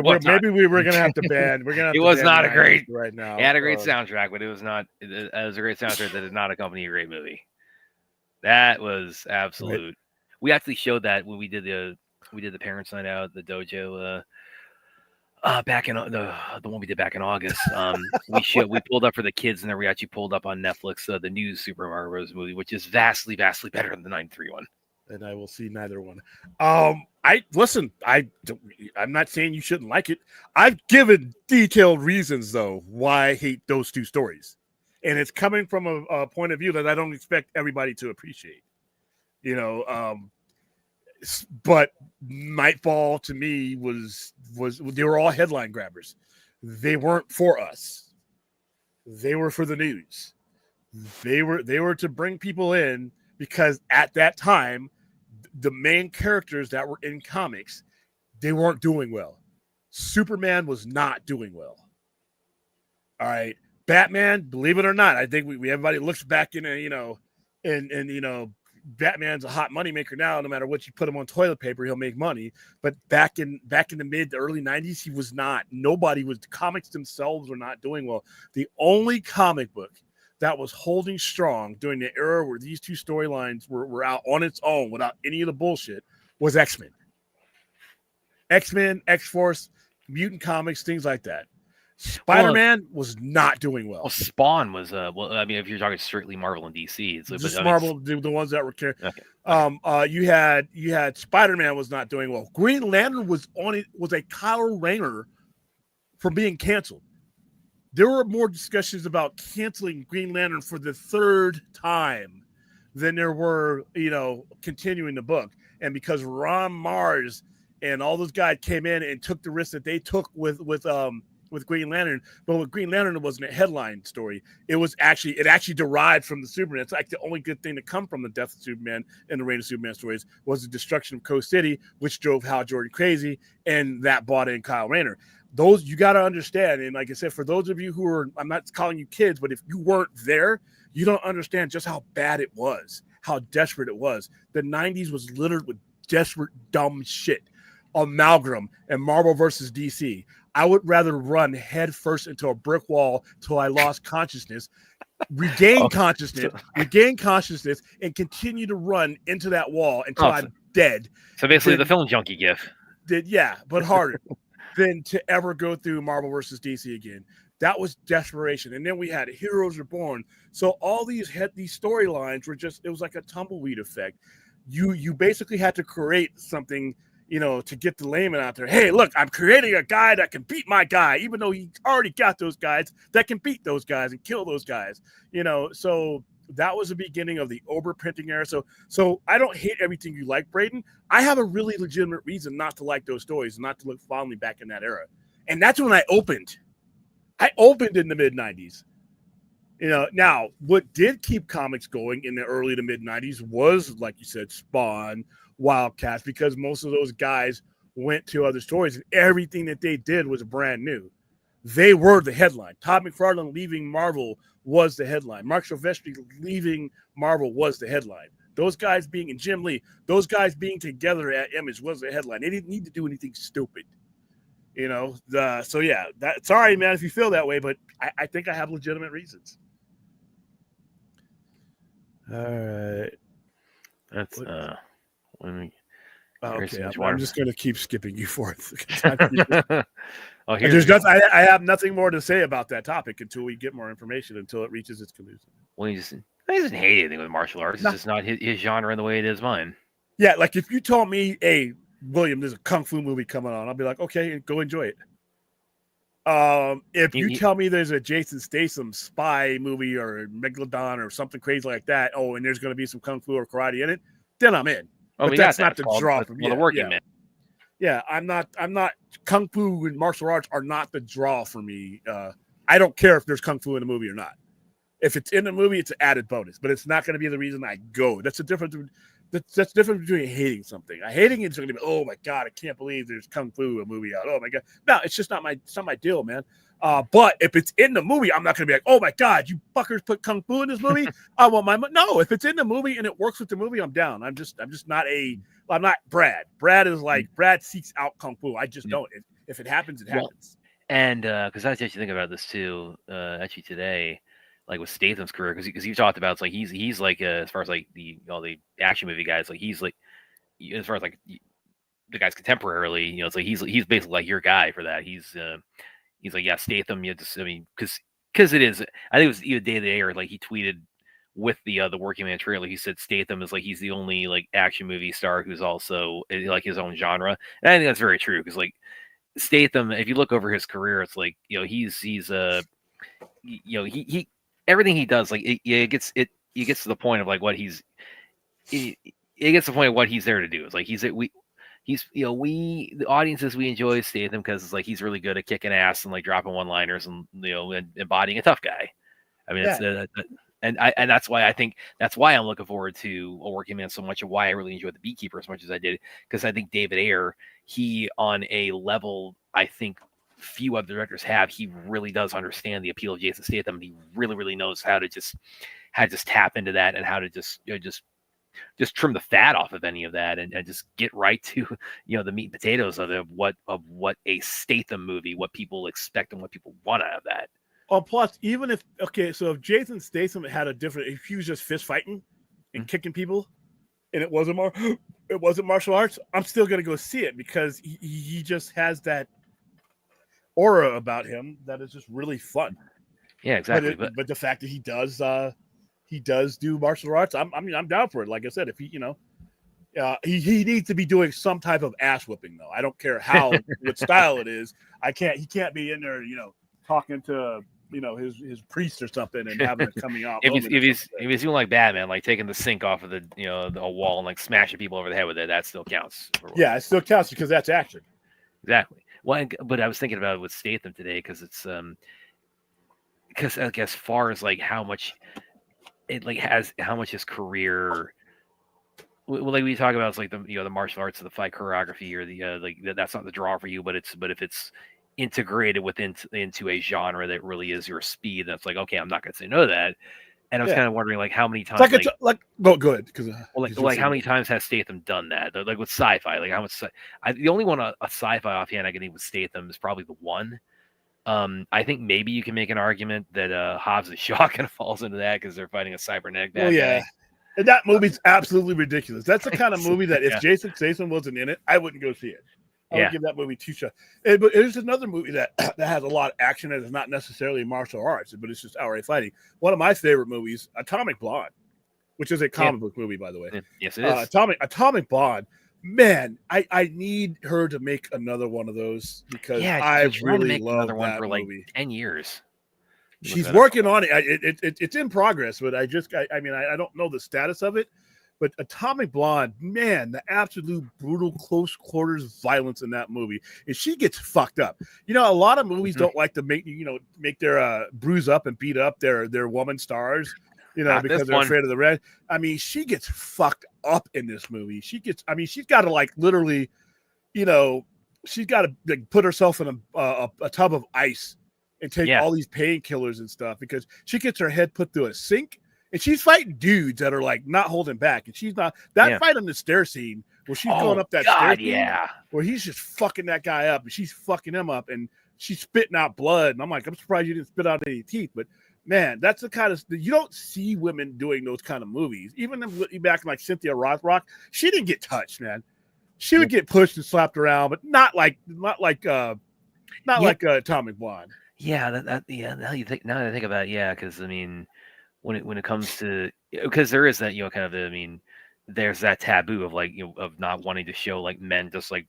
we were gonna have to ban. We're gonna. Have it to was ban not a great right now. It had a great soundtrack, but it was not. It was a great soundtrack that did not accompany a great movie. That was absolute. Right. We actually showed that when we did the parents' night out, the dojo. Back in the one we did back in August, we pulled up for the kids, and then we actually pulled up on Netflix the new Super Mario Bros. Movie, which is vastly better than the 93 one. And I will see neither one. I'm not saying you shouldn't like it. I've given detailed reasons though why I hate those two stories, and it's coming from a point of view that I don't expect everybody to appreciate. You know, but Nightfall to me was they were all headline grabbers. They weren't for us. They were for the news. They were to bring people in because at that time, the main characters that were in comics, they weren't doing well. Superman was not doing well. All right. Batman, believe it or not, I think we everybody looks back in, you know, and you know, Batman's a hot moneymaker now. No matter what you put him on toilet paper, he'll make money. But back in the mid to early 90s, he was not. Nobody was. Comics themselves were not doing well. The only comic book that was holding strong during the era where these two storylines were out on its own without any of the bullshit was X-Men. X-Men, X-Force, Mutant Comics, things like that. Spider-Man was not doing well. Well, Spawn was well, I mean, if you're talking strictly Marvel and DC, it's just Marvel, the ones that were carrying. Okay. You had Spider-Man was not doing well. Green Lantern was a Kyle Rayner from being canceled. There were more discussions about canceling Green Lantern for the third time than there were, you know, continuing the book. And because Ron Mars and all those guys came in and took the risk that they took with Green Lantern, but with Green Lantern, it wasn't a headline story. It actually derived from the Superman. It's like the only good thing to come from the death of Superman and the reign of Superman stories was the destruction of Coast City, which drove Hal Jordan crazy, and that brought in Kyle Rayner. Those you got to understand. And like I said, for those of you who are, I'm not calling you kids, but if you weren't there, you don't understand just how bad it was, how desperate it was. The 90s was littered with desperate, dumb shit. Amalgam and Marvel versus DC. I would rather run head first into a brick wall till I lost consciousness, regain consciousness, and continue to run into that wall until I'm dead. So basically, the film junkie gif. But harder than to ever go through Marvel versus DC again. That was desperation. And then we had Heroes Reborn. So all these storylines were it was like a tumbleweed effect. You basically had to create something, you know, to get the layman out there. Hey, look, I'm creating a guy that can beat my guy, even though he already got those guys that can beat those guys and kill those guys. You know, so the beginning of the overprinting era. So I don't hate everything you like, Braden. I have a really legitimate reason not to like those stories, not to look fondly back in that era. And that's when I opened. I opened in the mid 90s. Now what did keep comics going in the early to mid 90s was, like you said, Spawn, Wildcats, because most of those guys went to other stories and everything that they did was brand new. They were the headline. Todd McFarlane leaving Marvel was the headline. Mark Silvestri leaving Marvel was the headline. Those guys being in Jim Lee, those guys being together at Image was the headline. They didn't need to do anything stupid. So yeah, sorry, man, if you feel that way, but I think I have legitimate reasons. All right. That's when we. Okay, I'm just going to keep skipping you forth. Oh, I have nothing more to say about that topic until we get more information, until it reaches its conclusion. Well, he doesn't hate anything with martial arts. It's just not his genre in the way it is mine. Yeah, like if you told me, hey, William, there's a kung fu movie coming on, I'll be like, okay, go enjoy it. If you tell me there's a Jason Statham spy movie or Megalodon or something crazy like that, and there's going to be some kung fu or karate in it, then I'm in. But that's not the draw for me. The working man. Yeah, I'm not. Kung fu and martial arts are not the draw for me. I don't care if there's kung fu in the movie or not. If it's in the movie, it's an added bonus, but it's not going to be the reason I go. That's the difference. That's different between hating something. Hating it's going to be, oh my god, I can't believe there's kung fu a movie out. Oh my god, no, it's just not my deal, man. But if it's in the movie, I'm not going to be like, oh my god, you fuckers put kung fu in this movie. I want my money. No, if it's in the movie and it works with the movie, I'm down. I'm just not I'm not Brad. Brad is like Brad seeks out kung fu. I just don't. If it happens, it happens. And because I was actually thinking about this too, actually today, like with Statham's career, because you talked about, it's like he's like as far as like the action movie guys, like he's like, as far as like the guys contemporarily, it's like he's basically like your guy for that. He's like, yeah, Statham. Because it is. I think it was either Day of the Day or like he tweeted with the Working Man trailer. He said Statham is like he's the only like action movie star who's also like his own genre, and I think that's very true because like Statham, if you look over his career, it's like he's he everything he does, like it gets to the point of like what it gets to the point of what he's there to do. It's like the audiences, we enjoy Statham because it's like he's really good at kicking ass and like dropping one-liners and and embodying a tough guy. I mean, and that's why I'm looking forward to A Working Man so much, and why I really enjoyed The Beekeeper as much as I did, because I think David Ayer, he on a level I think few other directors have, he really does understand the appeal of Jason Statham. He really, really knows how to just tap into that and how to just trim the fat off of any of that and just get right to the meat and potatoes of what a Statham movie, what people expect and what people want out of that. Oh, plus, even if Jason Statham had if he was just fist fighting and kicking people, and it wasn't martial arts, I'm still gonna go see it because he just has that aura about him that is just really fun. Yeah, exactly. But the fact that he does do martial arts, I'm down for it. Like I said, if he needs to be doing some type of ass whipping though. I don't care what style it is. He can't be in there, talking to his priest or something and having it coming out. if he's doing like Batman, like taking the sink off of the the wall and like smashing people over the head with it, that still counts. Yeah, it still counts because that's action. Exactly. Well, but I was thinking about it with Statham today because it's because like as far as like how much his career, like we talk about, it's like the martial arts of the fight choreography or the that's not the draw for you, but if it's integrated into a genre that really is your speed, that's like, okay, I'm not going to say no to that. And I was kind of wondering like how many times go good because how many times has Statham done that, like with sci-fi, like how much the only one a sci-fi offhand I can think with Statham is probably The One. I think maybe you can make an argument that Hobbs and Shaw kind of falls into that because they're fighting a cybernetic bad guy. And that movie's absolutely ridiculous. That's the kind of movie that if Jason Statham wasn't in it, I wouldn't go see it. I would give that movie 2 shots. But there's another movie that has a lot of action that is not necessarily martial arts, but it's just outright fighting. One of my favorite movies, Atomic Blonde, which is a comic book movie, by the way. Yes, it is. Atomic Blonde. Man, I need her to make another one of those because I really love another one for like movie. 10 years. She's working on it. It's in progress, but I don't know the status of it. But Atomic Blonde, man, the absolute brutal close quarters violence in that movie, and she gets fucked up. You know, a lot of movies don't like to make their bruise up and beat up their woman stars, you know, because they're afraid of the red. I mean, she gets fucked up in this movie. She's got to like literally, you know, she's got to like, put herself in a tub of ice and take all these painkillers and stuff because she gets her head put through a sink. And she's fighting dudes that are like not holding back. And she's not that fight on the stair scene where she's going up that stair scene, where he's just fucking that guy up and she's fucking him up and she's spitting out blood. And I'm like, I'm surprised you didn't spit out any teeth. But man, that's the kind of you don't see women doing those kind of movies. Even back in like Cynthia Rothrock, she didn't get touched, man. She would get pushed and slapped around, but not like Atomic Blonde. Yeah, now you think now that I think about it, because I mean. When it comes to, because there is that, you know, kind of, I mean, there's that taboo of like, you know, of not wanting to show like men just like,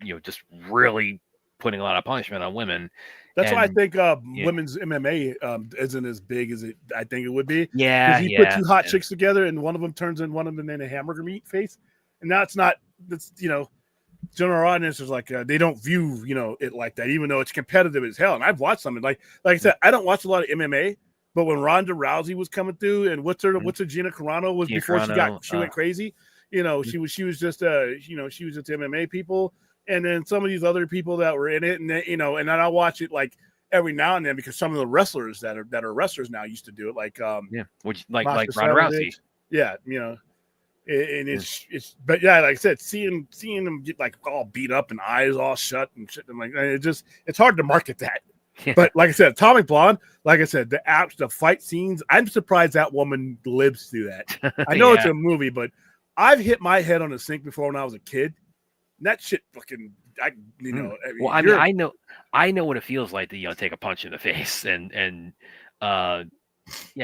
you know, just really putting a lot of punishment on women. That's why I think women's MMA isn't as big as I think it would be. Yeah, because you put two hot chicks together and one of them turns in one of them in a hamburger meat face, and that's you know, general audience is like they don't view, you know, it like that, even though it's competitive as hell. And I've watched some, like I said, I don't watch a lot of MMA. But when Ronda Rousey was coming through, and what's her Gina Carano was before she went crazy, you know, she was just she was just MMA people, and then some of these other people that were in it, and then, you know, and then I watch it like every now and then because some of the wrestlers that are wrestlers now used to do it, like which like Ronda Rousey, you know, and it's but yeah, like I said, seeing them get like all beat up and eyes all shut and shit, and like it's hard to market that. Yeah. But like I said, Atomic Blonde, like I said, the fight scenes, I'm surprised that woman lives through that. I know it's a movie, but I've hit my head on a sink before when I was a kid. And that shit fucking, you know. Well, I mean, I know what it feels like to, you know, take a punch in the face, and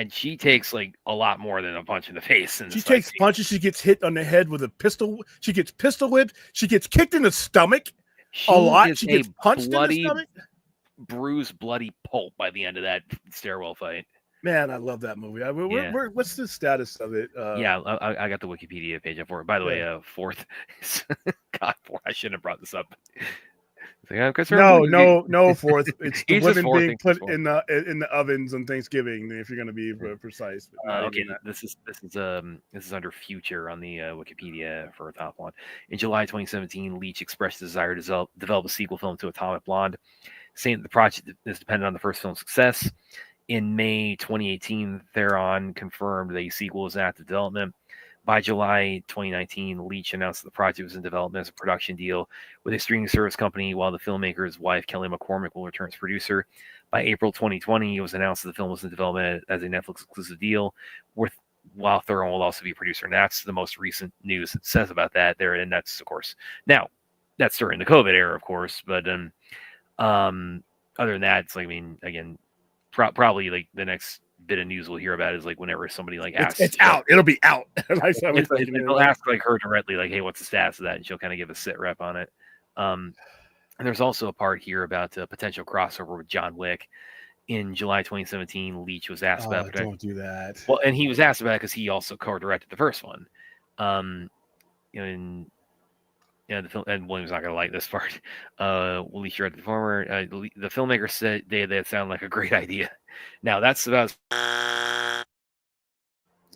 she takes like a lot more than a punch in the face. She takes punches. She gets hit on the head with a pistol. She gets pistol whipped. She gets kicked in the stomach a lot. She gets punched in the stomach. Bruised, bloody pulp by the end of that stairwell fight. Man, I love that movie. What's the status of it? I got the Wikipedia page up for it. By the way, fourth. God, I shouldn't have brought this up. No, fourth. It's the women being put in the ovens on Thanksgiving. If you're going to be precise. Okay, this is under future on the Wikipedia for Atomic Blonde. In July 2017, Leach expressed a desire to develop a sequel film to Atomic Blonde, saying that the project is dependent on the first film's success. In May 2018, Theron confirmed a sequel is in active development. By July 2019, Leach announced that the project was in development as a production deal with a streaming service company, while the filmmaker's wife, Kelly McCormick, will return as producer. By April 2020, it was announced that the film was in development as a Netflix exclusive deal, while Theron will also be a producer. And that's the most recent news that says about that there. And that's, of course, now that's during the COVID era, of course, but other than that, it's like, I mean, again, probably like the next bit of news we'll hear about is like whenever somebody like asks, it's out, it'll be out. They'll ask like her directly, like, hey, what's the status of that? And she'll kind of give a sit rep on it. And there's also a part here about a potential crossover with John Wick. In July 2017, Leach was asked about. Don't do that. Well, and he was asked about it because he also co-directed the first one. The film, and William's not going to like this part. Leach read the former. The filmmaker said that sounded like a great idea. Now that's about.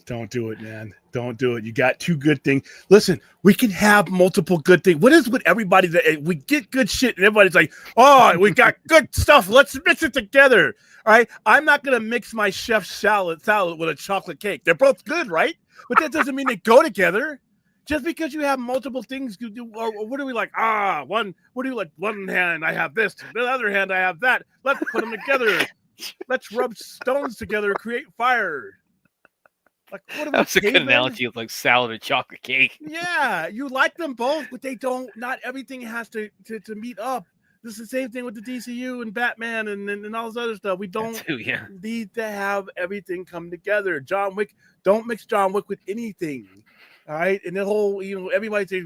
Don't do it, man. Don't do it. You got two good things. Listen, we can have multiple good things. What is with everybody that we get good shit and everybody's like, oh, we got good stuff. Let's mix it together. All right. I'm not going to mix my chef's salad with a chocolate cake. They're both good, right? But that doesn't mean they go together. Just because you have multiple things you do, or what are we like? What do you like? One hand I have this, the other hand I have that. Let's put them together. Let's rub stones together, create fire. Like, what that's a good analogy of like salad and chocolate cake. Yeah, you like them both, but they don't. Not everything has to meet up. This is the same thing with the DCU and Batman and all this other stuff. We don't need to have everything come together. John Wick, don't mix John Wick with anything. All right, and the whole, everybody says,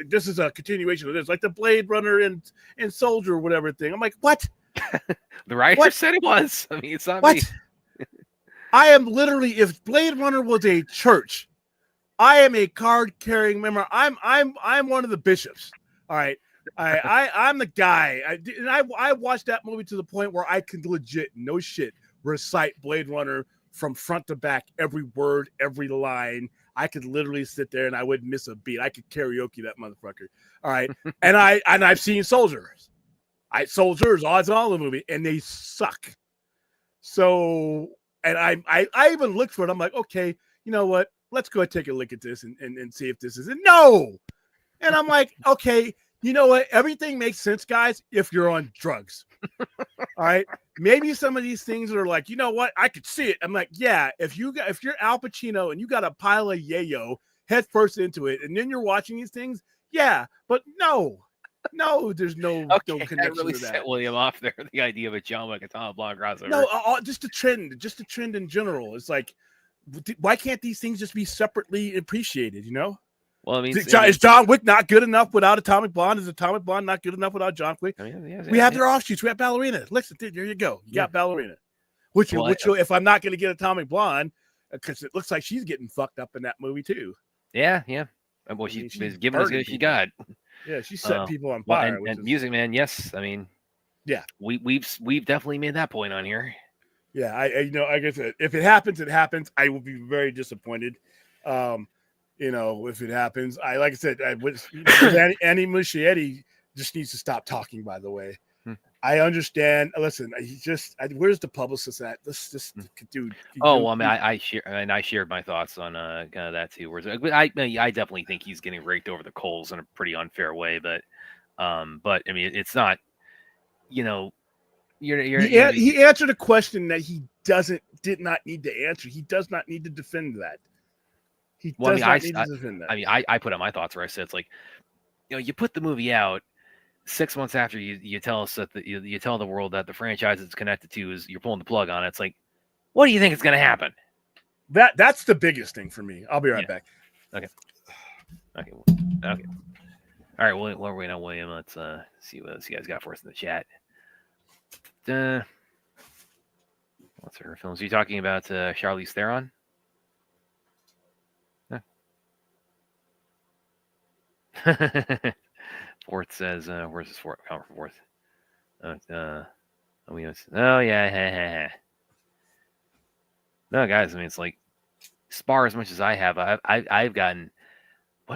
this is a continuation of this, like the Blade Runner and Soldier or whatever thing. I'm like, what? The writer What? said it was. I mean, it's not What? me. I am literally, if Blade Runner was a church, I am a card carrying member. I'm one of the bishops. All right. I'm the guy. I watched that movie to the point where I could legit, no shit, recite Blade Runner from front to back, every word, every line. I could literally sit there and I wouldn't miss a beat. I could karaoke that motherfucker. All right. And I've seen Soldiers. Soldiers, odds all the movie, and they suck. So, and I even looked for it. I'm like, okay, you know what? Let's go and take a look at this and see if this is it. No. And I'm like, okay, you know what? Everything makes sense, guys, if you're on drugs. All right. Maybe some of these things are like, you know what? I could see it. I'm like, yeah, if you're Al Pacino and you got a pile of yayo head first into it, and then you're watching these things, yeah, but no, there's no connection that really to that. set William off there. The idea of a John Wick and Tom Blonde crossover. No, just a trend in general. It's like, why can't these things just be separately appreciated? You know? Well, I mean, is John Wick not good enough without Atomic Blonde? Is Atomic Blonde not good enough without John Wick? I mean, we have their offshoots. We have Ballerina. Listen, there you go. You got Ballerina. Which if I'm not going to get Atomic Blonde, because it looks like she's getting fucked up in that movie too. Yeah. Well, she's giving as good as she got. Yeah, she's setting people on fire. And Music Man, yes. I mean, yeah, we've definitely made that point on here. Yeah, I like I said, if it happens, it happens. I will be very disappointed. If it happens, Andy Muschietti just needs to stop talking. By the way, I understand. Listen, where's the publicist at? This dude. I shared my thoughts on kind of that too. I definitely think he's getting raked over the coals in a pretty unfair way. But I mean, it's not. He answered a question that he did not need to answer. He does not need to defend that. He does not need to defend that. I mean, I put out my thoughts where I said it's like, you put the movie out 6 months after you tell us that you tell the world that the franchise it's connected to is you're pulling the plug on it. It's like, what do you think is going to happen? That's the biggest thing for me. I'll be right back. Okay. All right. Well, while we're waiting on William, let's see what else you guys got for us in the chat. What's her films? Are you talking about Charlize Theron? Fourth says, where's this fourth? Comment from Fourth. Oh yeah. No, guys. I mean, it's like spar as much as I have. I've gotten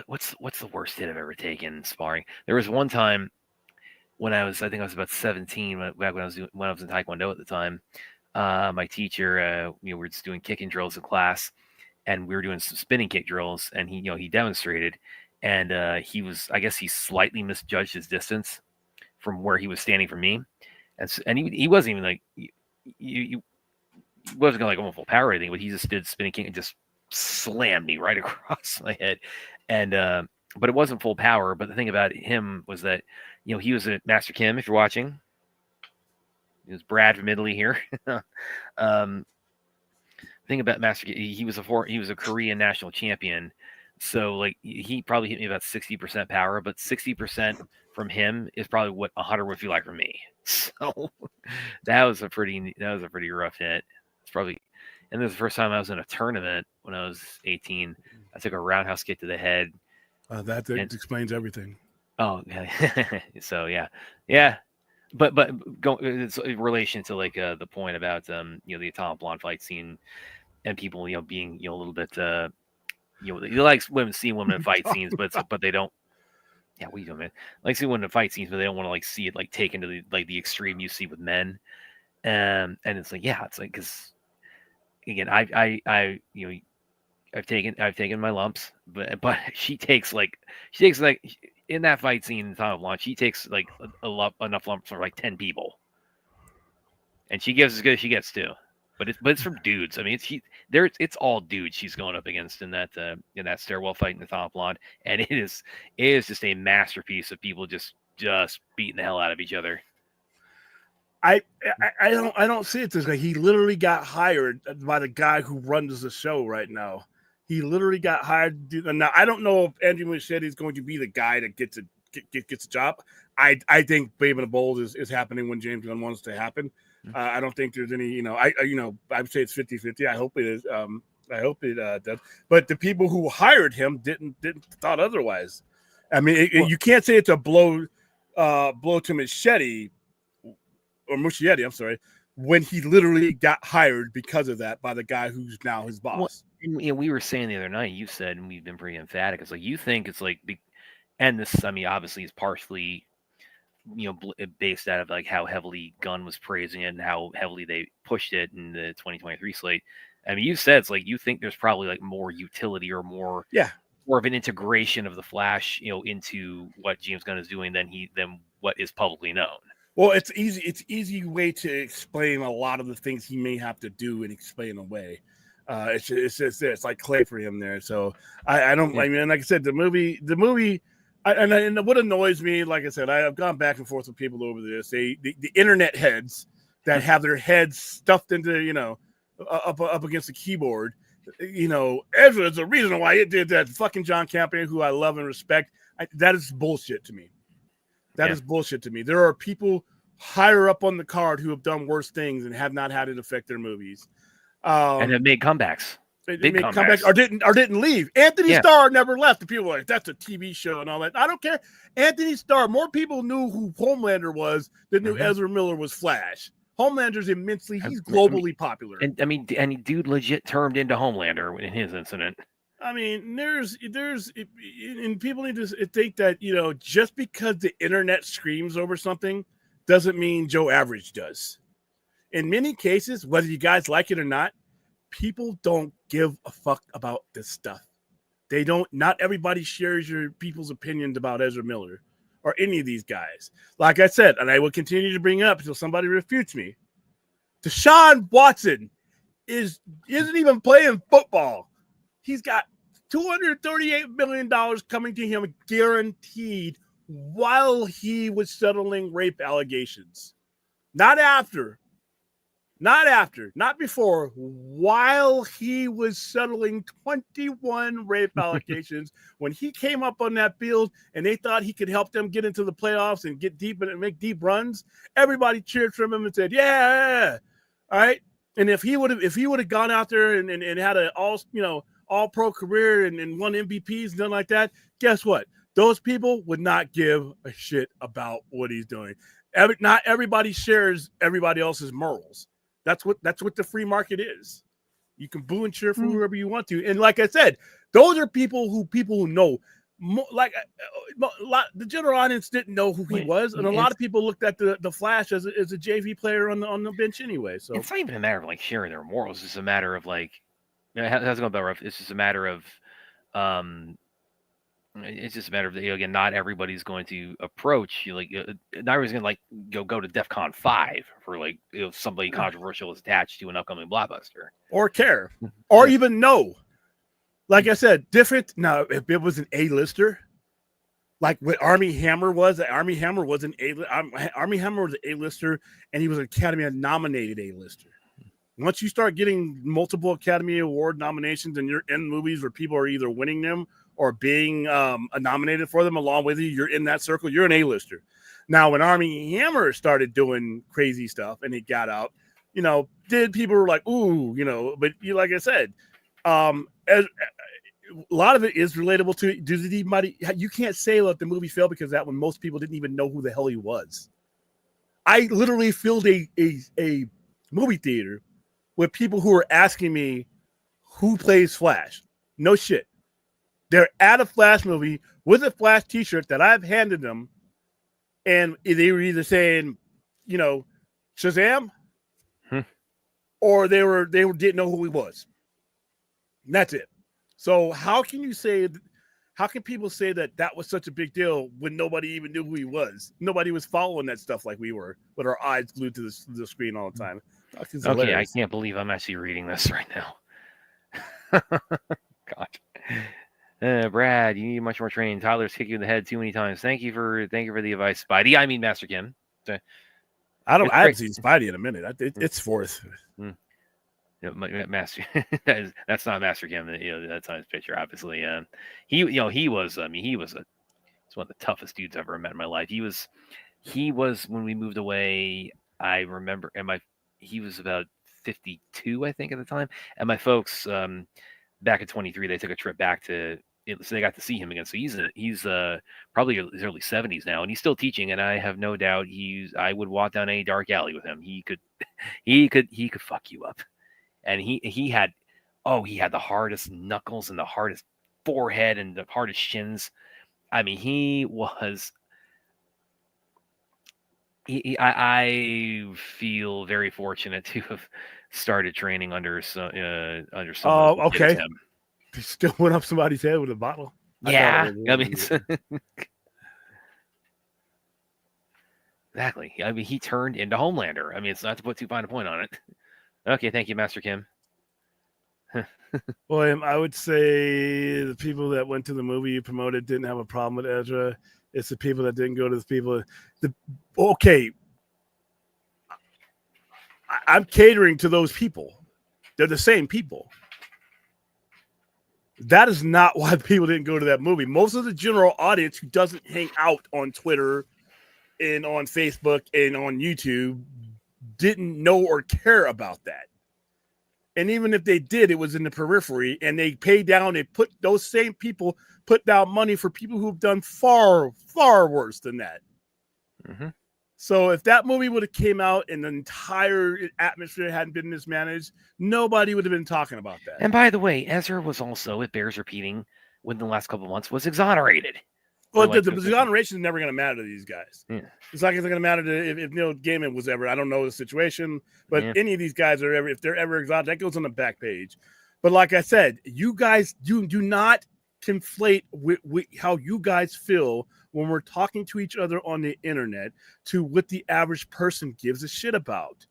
what's the worst hit I've ever taken sparring? There was one time when I think I was about 17, back when I was in Taekwondo at the time. My teacher, we were just doing kicking drills in class, and we were doing some spinning kick drills, and he demonstrated. And he slightly misjudged his distance from where he was standing from me. And he wasn't even like, he wasn't going like full power or anything, but he just did spinning kick and just slammed me right across my head. And, but it wasn't full power. But the thing about him was that, he was a Master Kim, if you're watching. He was Brad from Italy here. Thing about Master Kim, he was a Korean national champion. So like he probably hit me about 60% power, but 60% from him is probably what 100 would feel like for me. So that was a pretty rough hit. It's probably, and this was the first time I was in a tournament when I was 18. I took a roundhouse kick to the head. That explains everything. Oh, yeah. So yeah. But it's in relation to like the point about the Atomic Blonde fight scene and people being a little bit they like seeing women in fight scenes, but they don't. Yeah, what are you doing, man? Like seeing women in fight scenes, but they don't want to like see it like taken to the extreme you see with men. And it's like, yeah, it's like, because again, I've taken my lumps, but she takes in that fight scene in Atomic Blonde, she takes like enough lumps for like 10 people, and she gives as good as she gets too. But it's from dudes. I mean, it's all dudes she's going up against in that stairwell fight in the Atomic Blonde, and it is just a masterpiece of people just beating the hell out of each other. I don't see it this way. He literally got hired by the guy who runs the show right now. He literally got hired. Now I don't know if Andrew Muschietti is going to be the guy that gets a job, I think Brave and the Bold is happening when James Gunn wants to happen. I don't think there's any, I would say it's 50-50. I hope it is. I hope it does. But the people who hired him didn't thought otherwise. I mean, you can't say it's a blow to Muschietti, I'm sorry, when he literally got hired because of that by the guy who's now his boss. Well, we were saying the other night, you said, and we've been pretty emphatic, it's like you think it's like, and this, I mean, obviously is partially, based out of like how heavily Gunn was praising it and how heavily they pushed it in the 2023 slate. I mean, you said it's like you think there's probably like more utility or more of an integration of the Flash, into what James Gunn is doing than what is publicly known. Well, it's easy way to explain a lot of the things he may have to do and explain away. It's like clay for him there. So I don't. I mean, like I said, the movie. And what annoys me, like I said, I've gone back and forth with people over this. The internet heads that have their heads stuffed into up against the keyboard. Ezra is the reason why it did that. Fucking John Campea, who I love and respect. That is bullshit to me. That is bullshit to me. There are people higher up on the card who have done worse things and have not had it affect their movies. And have made comebacks. Big comebacks or didn't leave. Anthony Starr never left. The people were like, that's a TV show and all that. I don't care. Anthony Starr, more people knew who Homelander was than knew Ezra Miller was Flash. Homelander's immensely, he's globally popular. And I mean, dude legit turned into Homelander in his incident. I mean, and people need to think that, just because the internet screams over something doesn't mean Joe Average does. In many cases, whether you guys like it or not, people don't give a fuck about this stuff. They don't. Not everybody shares your people's opinions about Ezra Miller or any of these guys. Like I said, and I will continue to bring it up until somebody refutes me. Deshaun Watson isn't even playing football. He's got $238 million coming to him guaranteed while he was settling rape allegations. Not after. Not before, while he was settling 21 rape allegations. When he came up on that field and they thought he could help them get into the playoffs and get deep and make deep runs, everybody cheered for him and said, yeah. All right. And if he would have gone out there and had an all pro career and won MVPs and nothing like that, guess what? Those people would not give a shit about what he's doing. Not everybody shares everybody else's morals. That's what the free market is. You can boo and cheer for whoever you want to. And like I said, those are people who know. The general audience didn't know who he was, and a lot of people looked at the Flash as a JV player on the bench anyway. So it's not even a matter of like sharing their morals. It's a matter of like, how's it going, Bell? It's just a matter of, it's just a matter of, again, not everybody's going to approach you. Like, not everybody's going to like go to DEFCON 5 for like somebody controversial is attached to an upcoming blockbuster or care or even know. Like I said, different. Now, if it was an A-lister, like what Armie Hammer was, Armie Hammer was an A-lister, and he was an Academy nominated A-lister. Once you start getting multiple Academy Award nominations and you're in movies where people are either winning them or being nominated for them along with you, you're in that circle, you're an A-lister. Now, when Armie Hammer started doing crazy stuff and he got out, people were like, ooh, but like I said, as a lot of it is relatable to you can't say let the movie fail because that when most people didn't even know who the hell he was. I literally filled a movie theater with people who were asking me who plays Flash. No shit. They're at a Flash movie with a Flash t-shirt that I've handed them, and they were either saying, Shazam, or they didn't know who he was. And that's it. So how can people say that was such a big deal when nobody even knew who he was? Nobody was following that stuff like we were, with our eyes glued to the screen all the time. Okay, I can't believe I'm actually reading this right now. God. Brad, you need much more training. Tyler's kicked you in the head too many times. Thank you for the advice, Spidey. I mean, Master Kim. I haven't seen Spidey in a minute. It's fourth. Master, that's not Master Kim. That's on his picture, obviously. He was a It's one of the toughest dudes I've ever met in my life. He was when we moved away. I remember, he was about 52, I think, at the time. And my folks, back in 23, they took a trip back to. So they got to see him again. So he's probably in his early 70s now, and he's still teaching. And I have no doubt I would walk down any dark alley with him. He could fuck you up. And he had the hardest knuckles and the hardest forehead and the hardest shins. I mean, I feel very fortunate to have started training under someone. Oh, okay. He still went up somebody's head with a bottle. Yeah, I mean, exactly. I mean, he turned into Homelander. I mean, it's not to put too fine a point on it. Okay, thank you, Master Kim. William, I would say the people that went to the movie you promoted didn't have a problem with Ezra. It's the people that didn't go to the people. Okay, I'm catering to those people. They're the same people. That is not why people didn't go to that movie. Most of the general audience who doesn't hang out on Twitter and on Facebook and on YouTube didn't know or care about that. And even if they did, it was in the periphery, and they paid down. Those same people put down money for people who've done far, far worse than that. Mm-hmm. So if that movie would have came out and the entire atmosphere hadn't been mismanaged, nobody would have been talking about that. And by the way, Ezra was also, it bears repeating, within the last couple of months, was exonerated. Well, the exoneration is never going to matter to these guys. Yeah. It's not going to matter if Neil Gaiman was ever. I don't know the situation, but any of these guys if they're ever exonerated, that goes on the back page. But like I said, you guys do not conflate with how you guys feel when we're talking to each other on the internet to what the average person gives a shit about.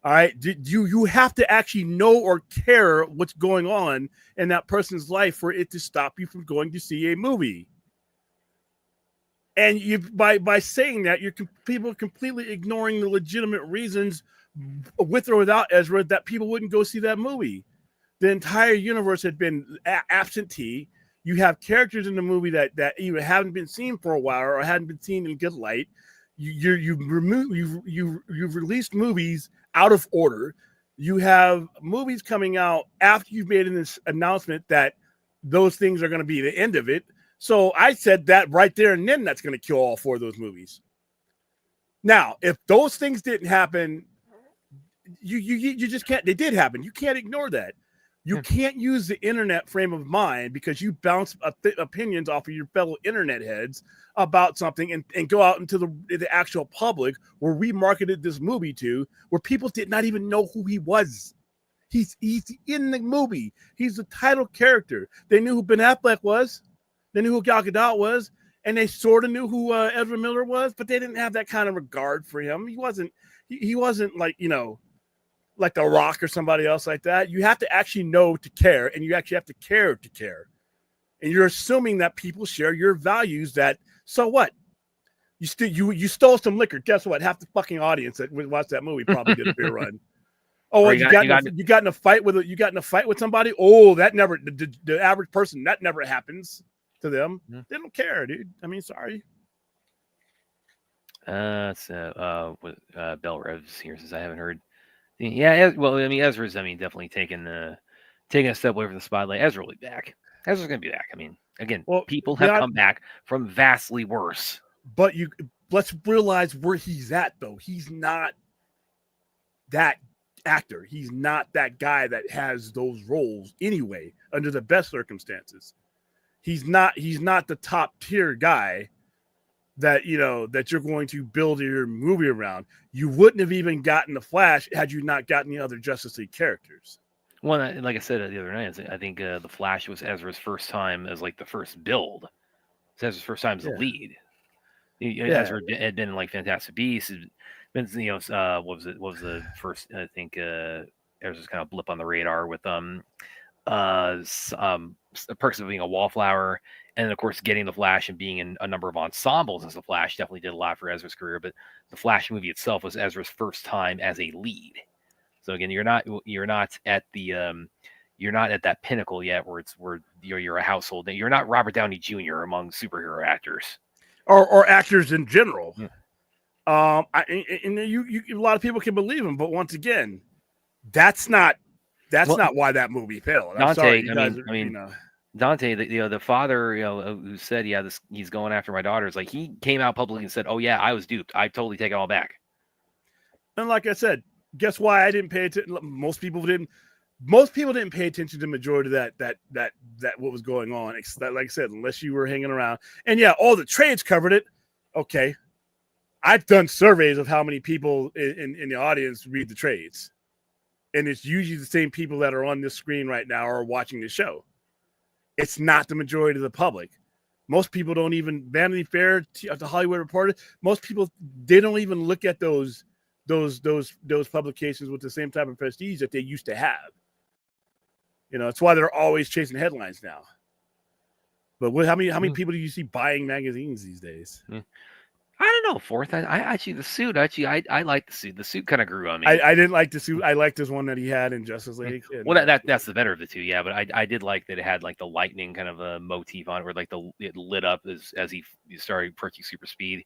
All right, you have to actually know or care what's going on in that person's life for it to stop you from going to see a movie. And you by saying that, people are completely ignoring the legitimate reasons, with or without Ezra, that people wouldn't go see that movie. The entire universe had been absentee. You have characters in the movie that either haven't been seen for a while or hadn't been seen in good light. You've released movies out of order. You have movies coming out after you've made this announcement that those things are going to be the end of it. So I said that right there and then that's going to kill all four of those movies. Now, if those things didn't happen, you just can't. They did happen. You can't ignore that. You can't use the internet frame of mind because you bounce opinions off of your fellow internet heads about something and go out into the actual public where we marketed this movie to, where people did not even know who he was. He's in the movie. He's the title character. They knew who Ben Affleck was. They knew who Gal Gadot was. And they sort of knew who Ezra Miller was, but they didn't have that kind of regard for him. He wasn't like, like The Rock or somebody else like that. You have to actually know to care, and you actually have to care to care. And you're assuming that people share your values. So what? You stole some liquor. Guess what? Half the fucking audience that watched that movie probably did a beer run. Oh, well, you got in a fight with somebody. Oh, that never. The average person, that never happens to them. Yeah. They don't care, dude. I mean, sorry. Bell Revs here says I haven't heard. Yeah, well, I mean, Ezra's, definitely taking a step away from the spotlight. Ezra will be back. Ezra's going to be back. I mean, again, people have come back from vastly worse. But let's realize where he's at, though. He's not that actor. He's not that guy that has those roles anyway, under the best circumstances. He's not the top tier guy that that you're going to build your movie around. You wouldn't have even gotten the Flash had you not gotten the other Justice League characters. Well, like I said the other night, I think the Flash was Ezra's first time as like the first build. It's Ezra's first time as a lead. Ezra had been in like Fantastic Beasts. Been what was the first? I think Ezra's kind of blip on the radar with Perks of Being a Wallflower. And then, of course, getting the Flash and being in a number of ensembles as the Flash definitely did a lot for Ezra's career. But the Flash movie itself was Ezra's first time as a lead. So again, you're not at the you're not at that pinnacle yet where you're a household name. You're not Robert Downey Jr. among superhero actors or actors in general. Yeah. And a lot of people can believe him, but once again, that's not why that movie failed. I'm Dante, sorry, you I guys, mean, Dante, the father, who said, yeah, he's going after my daughters. Like, he came out publicly and said, "Oh yeah, I was duped. I totally take it all back." And like I said, guess why I didn't pay attention? Most people didn't pay attention to the majority of that what was going on. Like I said, unless you were hanging around. And yeah, all the trades covered it. Okay. I've done surveys of how many people in the audience read the trades. And it's usually the same people that are on this screen right now or watching the show. It's not the majority of the public. Most people don't even Vanity Fair, the Hollywood Reporter. Most people, they don't even look at those publications with the same type of prestige that they used to have. It's why they're always chasing headlines now. But how many people do you see buying magazines these days? I don't know. Fourth, I actually the suit. Actually, I like the suit. The suit kind of grew on me. I didn't like the suit. I liked this one that he had in Justice League. Well, that's the better of the two, yeah. But I did like that it had like the lightning kind of a motif on it, where like it lit up as he started approaching super speed.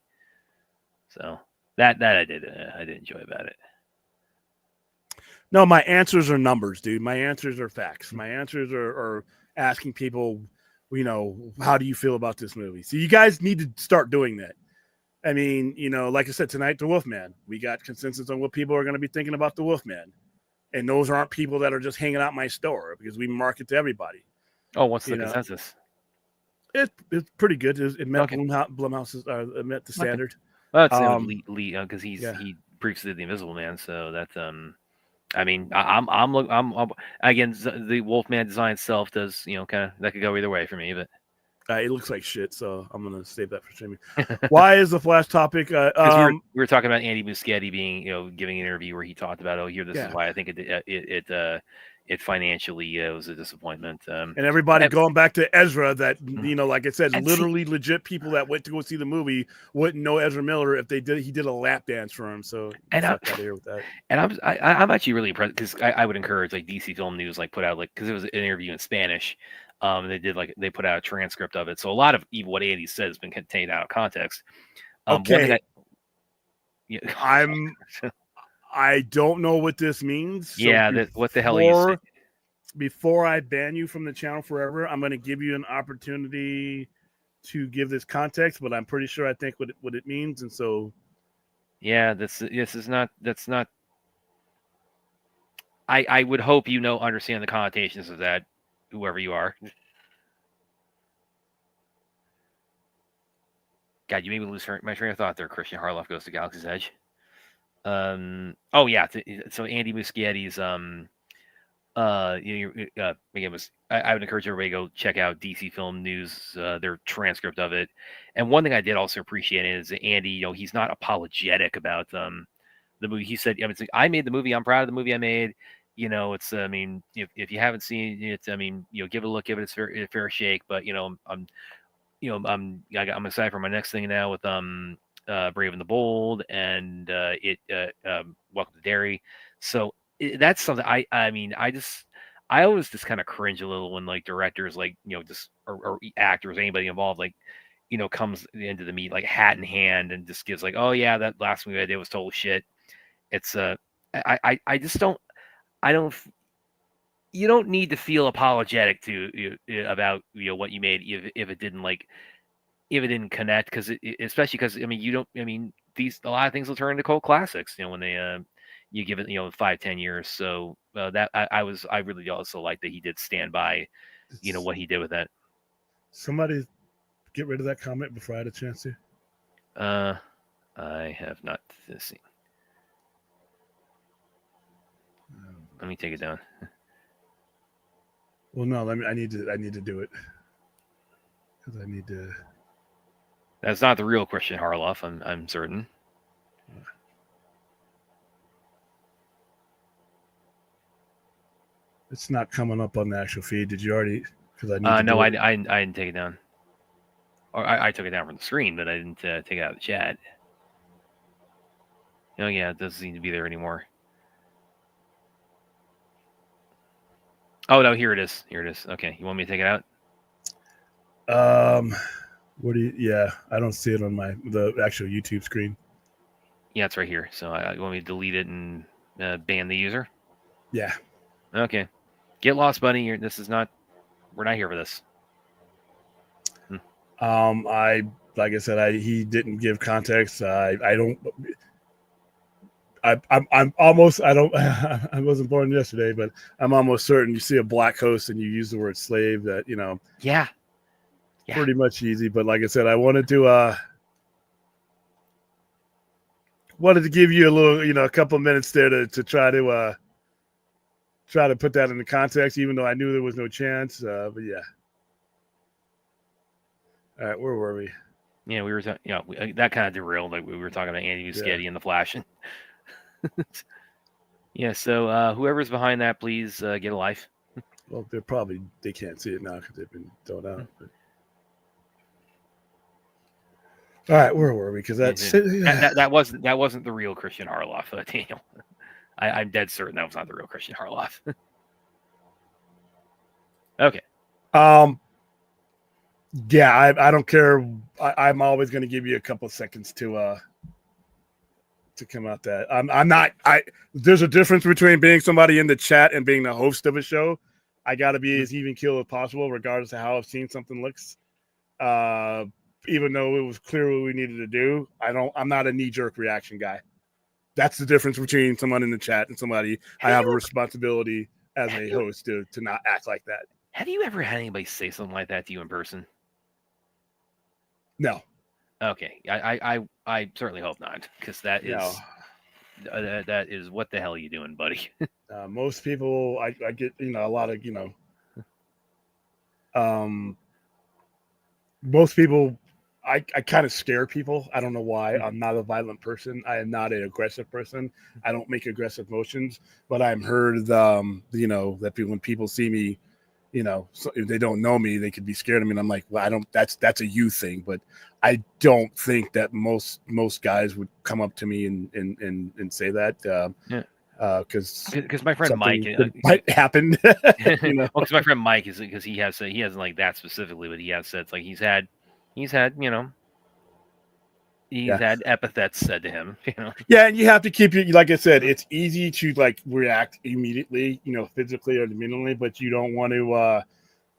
So that I did enjoy about it. No, my answers are numbers, dude. My answers are facts. My answers are asking people, how do you feel about this movie? So you guys need to start doing that. I mean, like I said, tonight, The Wolfman. We got consensus on what people are going to be thinking about The Wolfman. And those aren't people that are just hanging out my store because we market to everybody. Oh, what's the consensus? It's pretty good. It met Blumhouse's, it met the standard. Well, it's Lee, because he previously did The Invisible Man, so that's I mean, I'm again, the Wolfman design itself does, kind of, that could go either way for me, but it looks like shit, so I'm gonna save that for streaming. Why is the Flash topic? We were talking about Andy Muschietti being, giving an interview where he talked about, this is why I think it financially was a disappointment. And everybody going back to Ezra, that like I said, literally legit people that went to go see the movie wouldn't know Ezra Miller if he did a lap dance for him. So and I'm actually really impressed because I would encourage like DC Film News put out because it was an interview in Spanish. They put out a transcript of it, so a lot of even what Andy said has been contained out of context. Okay, I don't know what this means. So what the hell are you saying? Before I ban you from the channel forever, I'm going to give you an opportunity to give this context, but I'm pretty sure I think what it means, and so that's not. I would hope understand the connotations of that, whoever you are. God, you made me lose my train of thought there. Christian Harloff Goes to Galaxy's Edge. Oh yeah. So Andy Muschietti's again I would encourage everybody to go check out DC Film News, their transcript of it. And one thing I did also appreciate is that Andy, he's not apologetic about the movie. He said, I made the movie. I'm proud of the movie I made. It's if you haven't seen it, give it a look, give it a fair shake. But I'm excited for my next thing now with Brave and the Bold and Welcome to Derry. So that's something I always just kind of cringe a little when directors just or actors, anybody involved comes into the meet hat in hand and just gives oh yeah, that last movie I did was total shit. It's I just don't. You don't need to feel apologetic about what you made if it didn't if it didn't connect, because especially because a lot of things will turn into cult classics when they you give it 5-10 years. So that I really also like that he did stand by what he did with that. Somebody get rid of that comment before I had a chance to. I have not seen. Let me take it down. Well, no, I need to do it because I need to. That's not the real Christian Harloff. I'm certain. It's not coming up on the actual feed. Did you already? Because I no, I didn't take it down. Or I took it down from the screen, but I didn't take it out of the chat. Oh yeah, it doesn't seem to be there anymore. Oh no, here it is. Here it is. Okay, you want me to take it out? What do you? Yeah, I don't see it on the actual YouTube screen. Yeah, it's right here. So you want me to delete it and ban the user? Yeah. Okay. Get lost, buddy. This is not. We're not here for this. Like I said, he didn't give context. I'm almost. I don't. I wasn't born yesterday, but I'm almost certain. You see a black host and you use the word slave. That Yeah. Pretty much easy. But like I said, I wanted to give you a little, a couple of minutes there to try to put that into context, even though I knew there was no chance. But yeah. All right, where were we? Yeah, we were that kind of derailed. Like we were talking about Andy Muschietti and the Flash. Yeah, so whoever's behind that, please get a life. Well, they can't see it now because they've been thrown out. But... All right, where were we? Because that wasn't the real Christian Harloff, Daniel. I'm dead certain that was not the real Christian Harloff. Okay. Yeah, I don't care. I'm always going to give you a couple of seconds to come out that I'm not. There's a difference between being somebody in the chat and being the host of a show. I got to be as even keel as possible, regardless of how I've seen something looks. Even though it was clear what we needed to do, I'm not a knee-jerk reaction guy. That's the difference between someone in the chat and somebody. I have a responsibility as a host to not act like that. Have you ever had anybody say something like that to you in person? No. Okay. I certainly hope not, because that is that is what the hell are you doing, buddy? Most people, I get a lot of most people. I kind of scare people. I don't know why. I'm not a violent person. I am not an aggressive person. I don't make aggressive motions, but I'm heard, that when people see me, so if they don't know me, they could be scared of me. And I'm like, well, that's a you thing, but I don't think that most guys would come up to me and say that. Because my friend Mike might happen. Well, because my friend Mike because he hasn't like that specifically, but he has said it's like he's had had epithets said to him. Yeah, and you have to keep it. Like I said, it's easy to react immediately, physically or mentally, but you don't want to.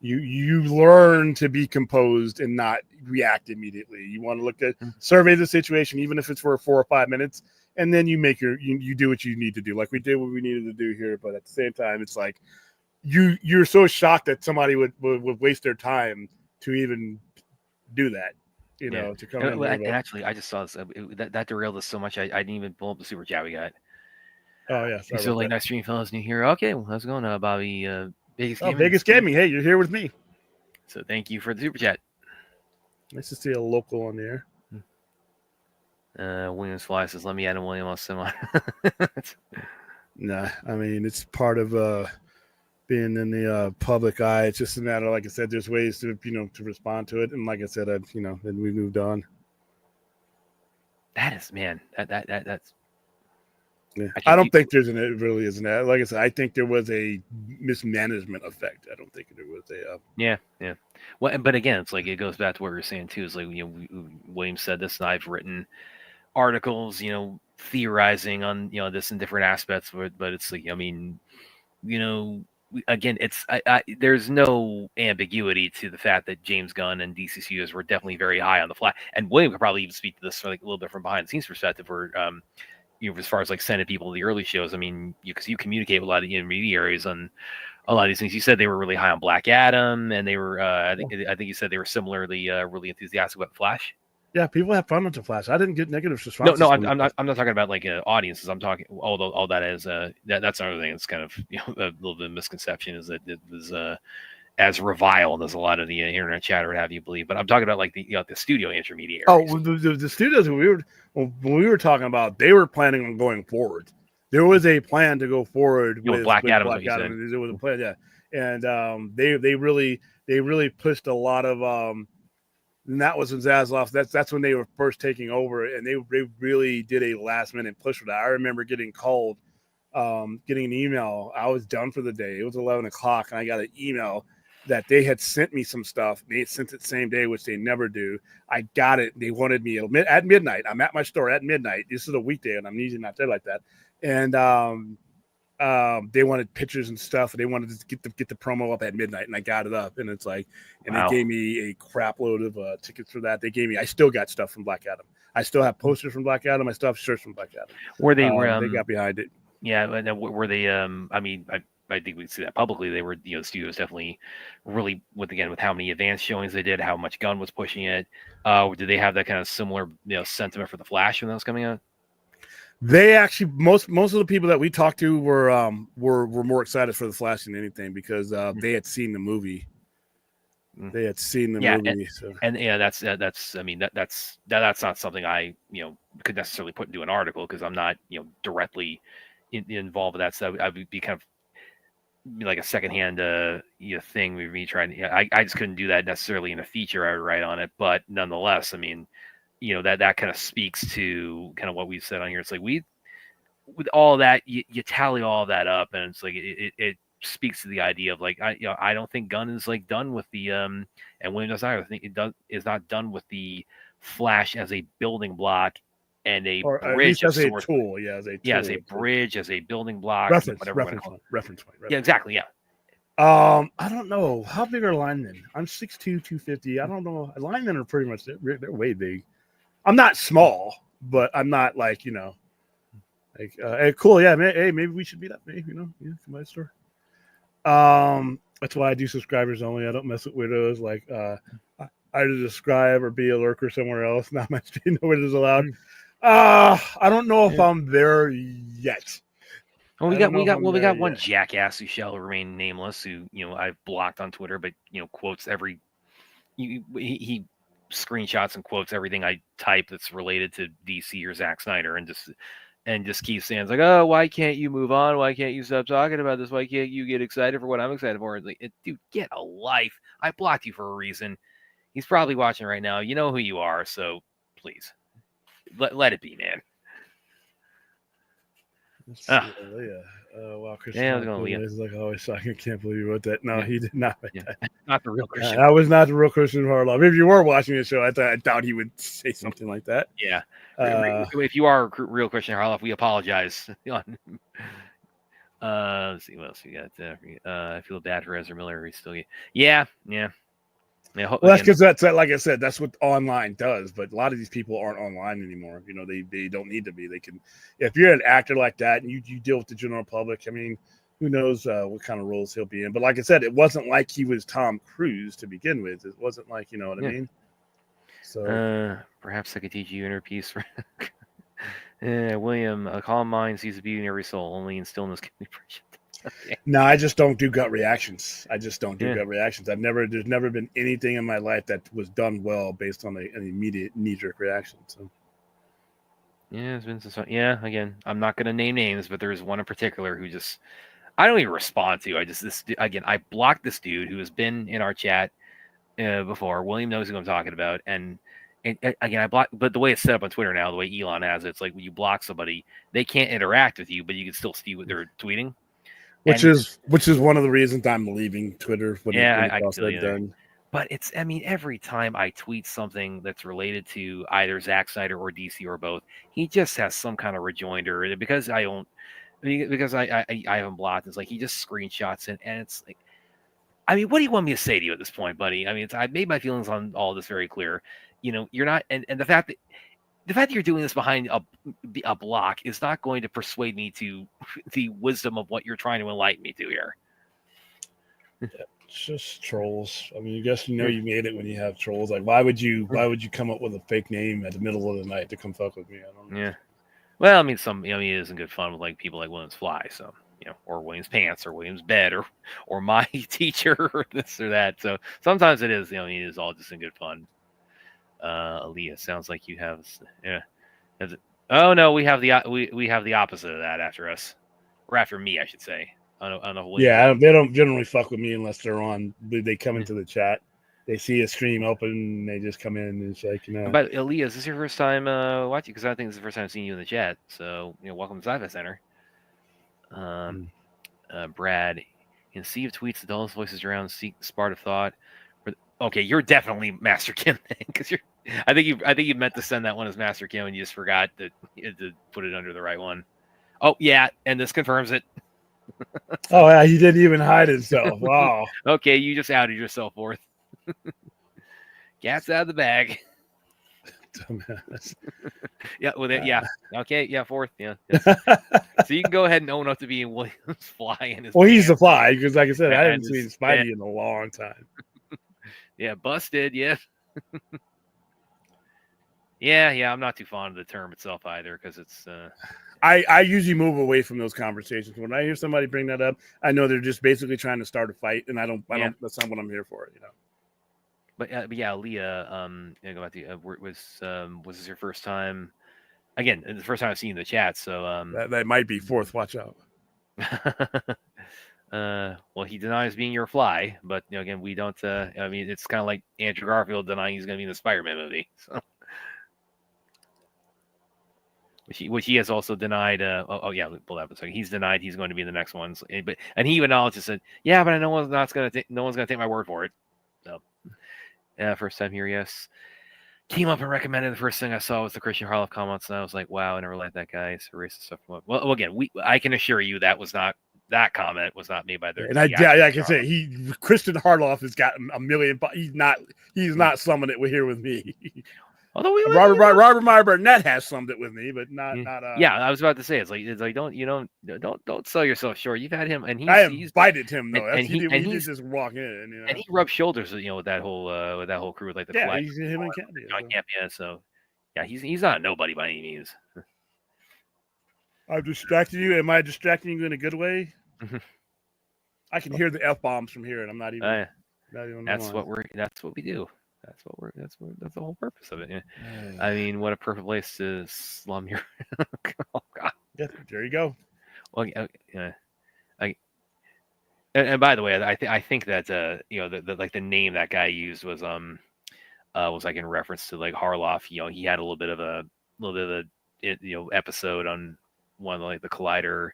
You learn to be composed and not react immediately. You want to look at survey the situation, even if it's for 4 or 5 minutes, and then you make you do what you need to do. Like we did what we needed to do here, but at the same time, it's like you're so shocked that somebody would waste their time to even do that. To come in. And actually, I just saw this. That derailed us so much. I didn't even pull up the super chat we got. Oh yeah. So like, nice stream, fellas. New here. Okay, well, how's it going, Bobby? Vegas Gaming. Vegas Gaming. Hey, you're here with me. So thank you for the super chat. Nice to see a local on the air. Williams Fly says, "Let me add a William on semi." Nah, I mean it's part of being in the public eye. It's just a matter, like I said, there's ways to to respond to it, and like I said, then we moved on. That is, man, that's. Yeah. I don't think it really isn't that. Like I said, I think there was a mismanagement effect. I don't think there was a. Yeah. Well, but again, it's like it goes back to what we were saying too. Is like William said this, and I've written articles, theorizing on this in different aspects, but it's like again, it's there's no ambiguity to the fact that James Gunn and DCCUs were definitely very high on the fly, and William could probably even speak to this from like a little bit from behind the scenes perspective, where as far as like sending people to the early shows. I mean, because you communicate with a lot of intermediaries on a lot of these things. You said they were really high on Black Adam, and they were I think you said they were similarly really enthusiastic about Flash. Yeah, people have fun with the Flash. I didn't get negative responses. No, I'm not talking about like audiences. I'm talking all that is that's another thing. It's kind of a little bit of misconception is that it was as reviled as a lot of the internet chatter would have you believe. But I'm talking about like the studio intermediaries. Oh, the studios when we were talking about, they were planning on going forward. There was a plan to go forward with Black Adam. There was a plan, yeah, and they really pushed a lot of. And that was in Zaslav. That's when they were first taking over, and they really did a last minute push for that. I remember getting called getting an email. I was done for the day. It was 11 o'clock, and I got an email that they had sent me some stuff. They had sent it the same day, which they never do. I got it. They wanted me at midnight. I'm at my store at midnight. This is a weekday, and I'm usually not there like that. And they wanted pictures and stuff. And they wanted to get the promo up at midnight, and I got it up. And it's like, and Wow. they gave me a crap load of tickets for that. They gave me. I still got stuff from Black Adam. I still have posters from Black Adam. I still have shirts from Black Adam. Were they They got behind it. Yeah, and were they? I mean, I think we see that publicly. They were, the studios definitely really with how many advanced showings they did, how much Gunn was pushing it. Did they have that kind of similar, sentiment for the Flash when that was coming out? They actually most of the people that we talked to were more excited for the Flash than anything because they had seen the movie. They had seen the movie, and that's I mean that's not something I could necessarily put into an article because I'm not directly involved with that. So I would be kind of like a secondhand thing with me trying to. I just couldn't do that necessarily in a feature I would write on it, but nonetheless, I mean, that kind of speaks to kind of what we've said on here. It's like with all that you tally all that up, and it's like it speaks to the idea of like I don't think Gunn is like done with the and William does not. I think is not done with the Flash as a building block and a bridge as a tool. Yeah, as a tool. Yeah, as a bridge, as a building block, reference point. Yeah, exactly. Yeah. I don't know how big are linemen. I'm 6'2", 250. I don't know. Linemen are pretty much they're way big. I'm not small, but I'm not like like hey, cool. Yeah, hey, maybe we should meet up. Maybe come by the store. That's why I do subscribers only. I don't mess with weirdos like either subscribe or be a lurker somewhere else. Not my stream. Nobody is allowed. I don't know if I'm there yet. Well, we got one jackass who shall remain nameless who I've blocked on Twitter, but quotes every he screenshots and quotes everything I type that's related to DC or Zack Snyder and just keeps saying, it's like, oh, why can't you move on? Why can't you stop talking about this? Why can't you get excited for what I'm excited for? It's like, dude, get a life. I blocked you for a reason. He's probably watching right now. You know who you are, so please let it be, man. Wow, Chris. Yeah, I was going to Leah. Like, oh, I can't believe you wrote that. No, he did not write that. Not the real Christian. That was not the real Christian Harloff. If you were watching the show, I doubt he would say something like that. Yeah. If you are real Christian Harloff, we apologize. Let's see what else we got. I feel bad for Ezra Miller. He's still, yeah. Well, that's because that's like I said, that's what online does. But a lot of these people aren't online anymore. They don't need to be. They can, if you're an actor like that and you deal with the general public. I mean, who knows what kind of roles he'll be in? But like I said, it wasn't like he was Tom Cruise to begin with. It wasn't like I mean. So perhaps I could teach you inner peace. William, a calm mind sees the beauty in every soul. Only in stillness can be appreciated. Okay. No, I just don't do gut reactions. Gut reactions. There's never been anything in my life that was done well based on an immediate knee-jerk reaction. So. Yeah, it's been some. Yeah, again, I'm not going to name names, but there's one in particular who just I don't even respond to. I blocked this dude who has been in our chat before. William knows who I'm talking about, and again, I block. But the way it's set up on Twitter now, the way Elon has it, it's like when you block somebody, they can't interact with you, but you can still see what they're tweeting. Which is one of the reasons I'm leaving Twitter. I feel you. But every time I tweet something that's related to either Zack Snyder or DC or both, he just has some kind of rejoinder. Because I haven't blocked. It's like he just screenshots it, and it's like, what do you want me to say to you at this point, buddy? I've made my feelings on all this very clear. You're not, and the fact that you're doing this behind a block is not going to persuade me to the wisdom of what you're trying to enlighten me to here. Yeah, it's just trolls. I guess you made it when you have trolls. Like, why would you come up with a fake name at the middle of the night to come fuck with me? I don't know. Yeah. Well, it isn't good fun with like people like Williams Fly, so or Williams Pants or Williams Bed or my teacher or this or that. So sometimes it is, it is all just in good fun. Aaliyah, sounds like you have, oh no, we have the opposite of that after us, or after me, I should say. Yeah, they don't generally fuck with me unless they're on. They come into the chat, they see a stream open, they just come in and it's like, But Aaliyah, is this your first time watching? Because I think this is the first time I've seen you in the chat. So welcome to Sci-Fi Center. Brad, in sea of tweets, the dullest voices around, seek spark of thought. Okay, you're definitely Master Kim because you're. I think you meant to send that one as Master Kim and you just forgot to put it under the right one. Oh yeah, and this confirms it. Oh yeah, he didn't even hide himself. Wow. Okay, you just outed yourself, Fourth. Cat's out of the bag. Dumbass. Yeah, well, yeah. Okay, yeah, Fourth. Yeah. So you can go ahead and own up to being William's Fly in his. Well, he's the Fly because, like I said, I haven't And seen it's- Spidey in a long time. Yeah, busted. Yeah. Yeah. I'm not too fond of the term itself either because it's. I usually move away from those conversations. When I hear somebody bring that up, I know they're just basically trying to start a fight, and I don't. That's not what I'm here for, you know. But yeah, Leah. Go back to was this your first time? Again, the first time I've seen you in the chat. So that might be Fourth. Watch out. Well, he denies being your Fly, but again, we don't. I mean, it's kind of like Andrew Garfield denying he's going to be in the Spider-Man movie. So. Which he has also denied. Yeah, pull that up a second. He's denied he's going to be in the next ones, and he even acknowledges it. Yeah, but no one's going to take my word for it. So, first time here, yes. Came up and recommended. The first thing I saw was the Christian Harloff comments, and I was like, wow, I never liked that guy. It's racist stuff. Well, again, I can assure you that comment was not made by the. And I can say Christian Harloff has got a million. He's not summing it here with me. Although Robert Meyer Burnett has summed it with me, but not. Yeah, I was about to say it's like don't sell yourself short. You've had him, and I invited him though. And he did just walk in, and he rubbed shoulders, with that whole crew, with like the Flag. He's him and Campy. Yeah, so yeah, he's not nobody by any means. I've distracted you. Am I distracting you in a good way? I can hear the F-bombs from here, and I'm not even. That's what we do. That's the whole purpose of it. Yeah. I mean, what a perfect place to slum your. Oh God. Yeah, there you go. Well, and by the way, I think that the name that guy used was like in reference to like Harloff. He had a little bit of a episode on one of like the Collider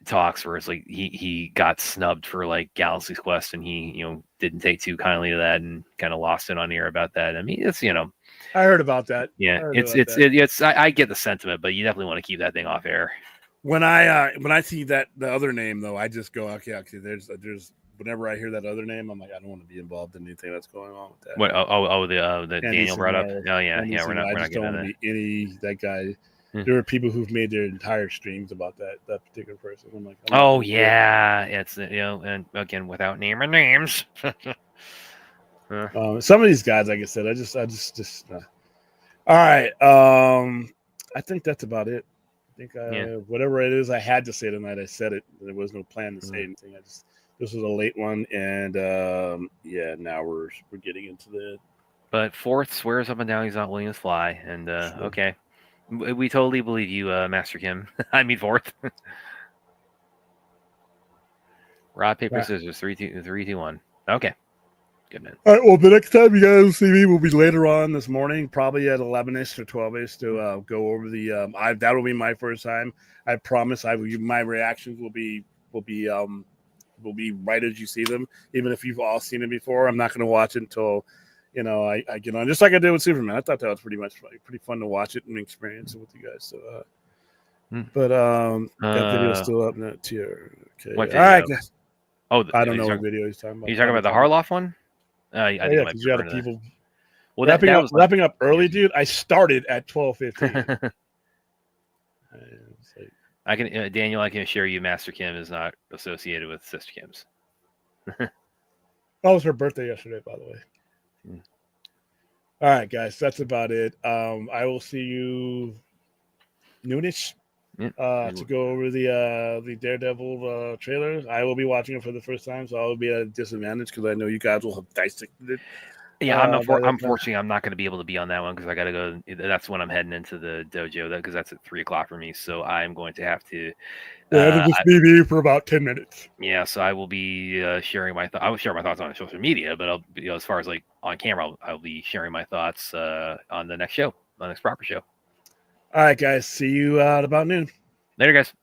talks where it's like he got snubbed for like Galaxy's Quest, and he didn't take too kindly to that and kind of lost it on air about that. I mean, it's I heard about that. Yeah, I get the sentiment, but you definitely want to keep that thing off air. When I see the other name though, I just go, okay, there's whenever I hear that other name, I'm like, I don't want to be involved in anything that's going on with that. What? The Daniel brought up. Oh yeah, we're not getting that. That guy. There are people who've made their entire streams about that particular person. I'm like, yeah, it's and again without naming names. Some of these guys, like I said, I just. All right, I think that's about it. I think whatever it is I had to say tonight, I said it. There was no plan to say anything. This was a late one, and now we're getting into the. But Fourth swears up and down he's not William's Fly, and okay. We totally believe you, Master Kim. I mean, Fourth. Rock, paper, scissors. 3, 2, 1. Okay. Good man. All right. Well, the next time you guys see me will be later on this morning, probably at 11ish or 12ish to go over the. That will be my first time. I promise. My reactions will be right as you see them, even if you've all seen it before. I'm not going to watch it until. I get on just like I did with Superman. I thought that was pretty fun to watch it and experience it with you guys. So, but that video's still up now too. Okay, all right, guys. Oh, I don't know what video he's talking about. Are you talking about the Harloff one? I think because you had people. Well, wrapping up early, dude. I started at 12:15. I can Daniel. I can assure you, Master Kim is not associated with Sister Kim's. That was her birthday yesterday, by the way. All right, guys, that's about it. I will see you noonish to go over the Daredevil trailer. I will be watching it for the first time, so I will be at a disadvantage because I know you guys will have dissected it. Yeah, unfortunately, I'm not going to be able to be on that one because I got to go. That's when I'm heading into the dojo, because that's at 3:00 for me. So I'm going to have to. It'll just be me for about 10 minutes. Yeah, so I will be sharing my thoughts. I will share my thoughts on social media, but as far as like on camera, I'll be sharing my thoughts on the next show, on the next proper show. All right, guys. See you at about noon. Later, guys.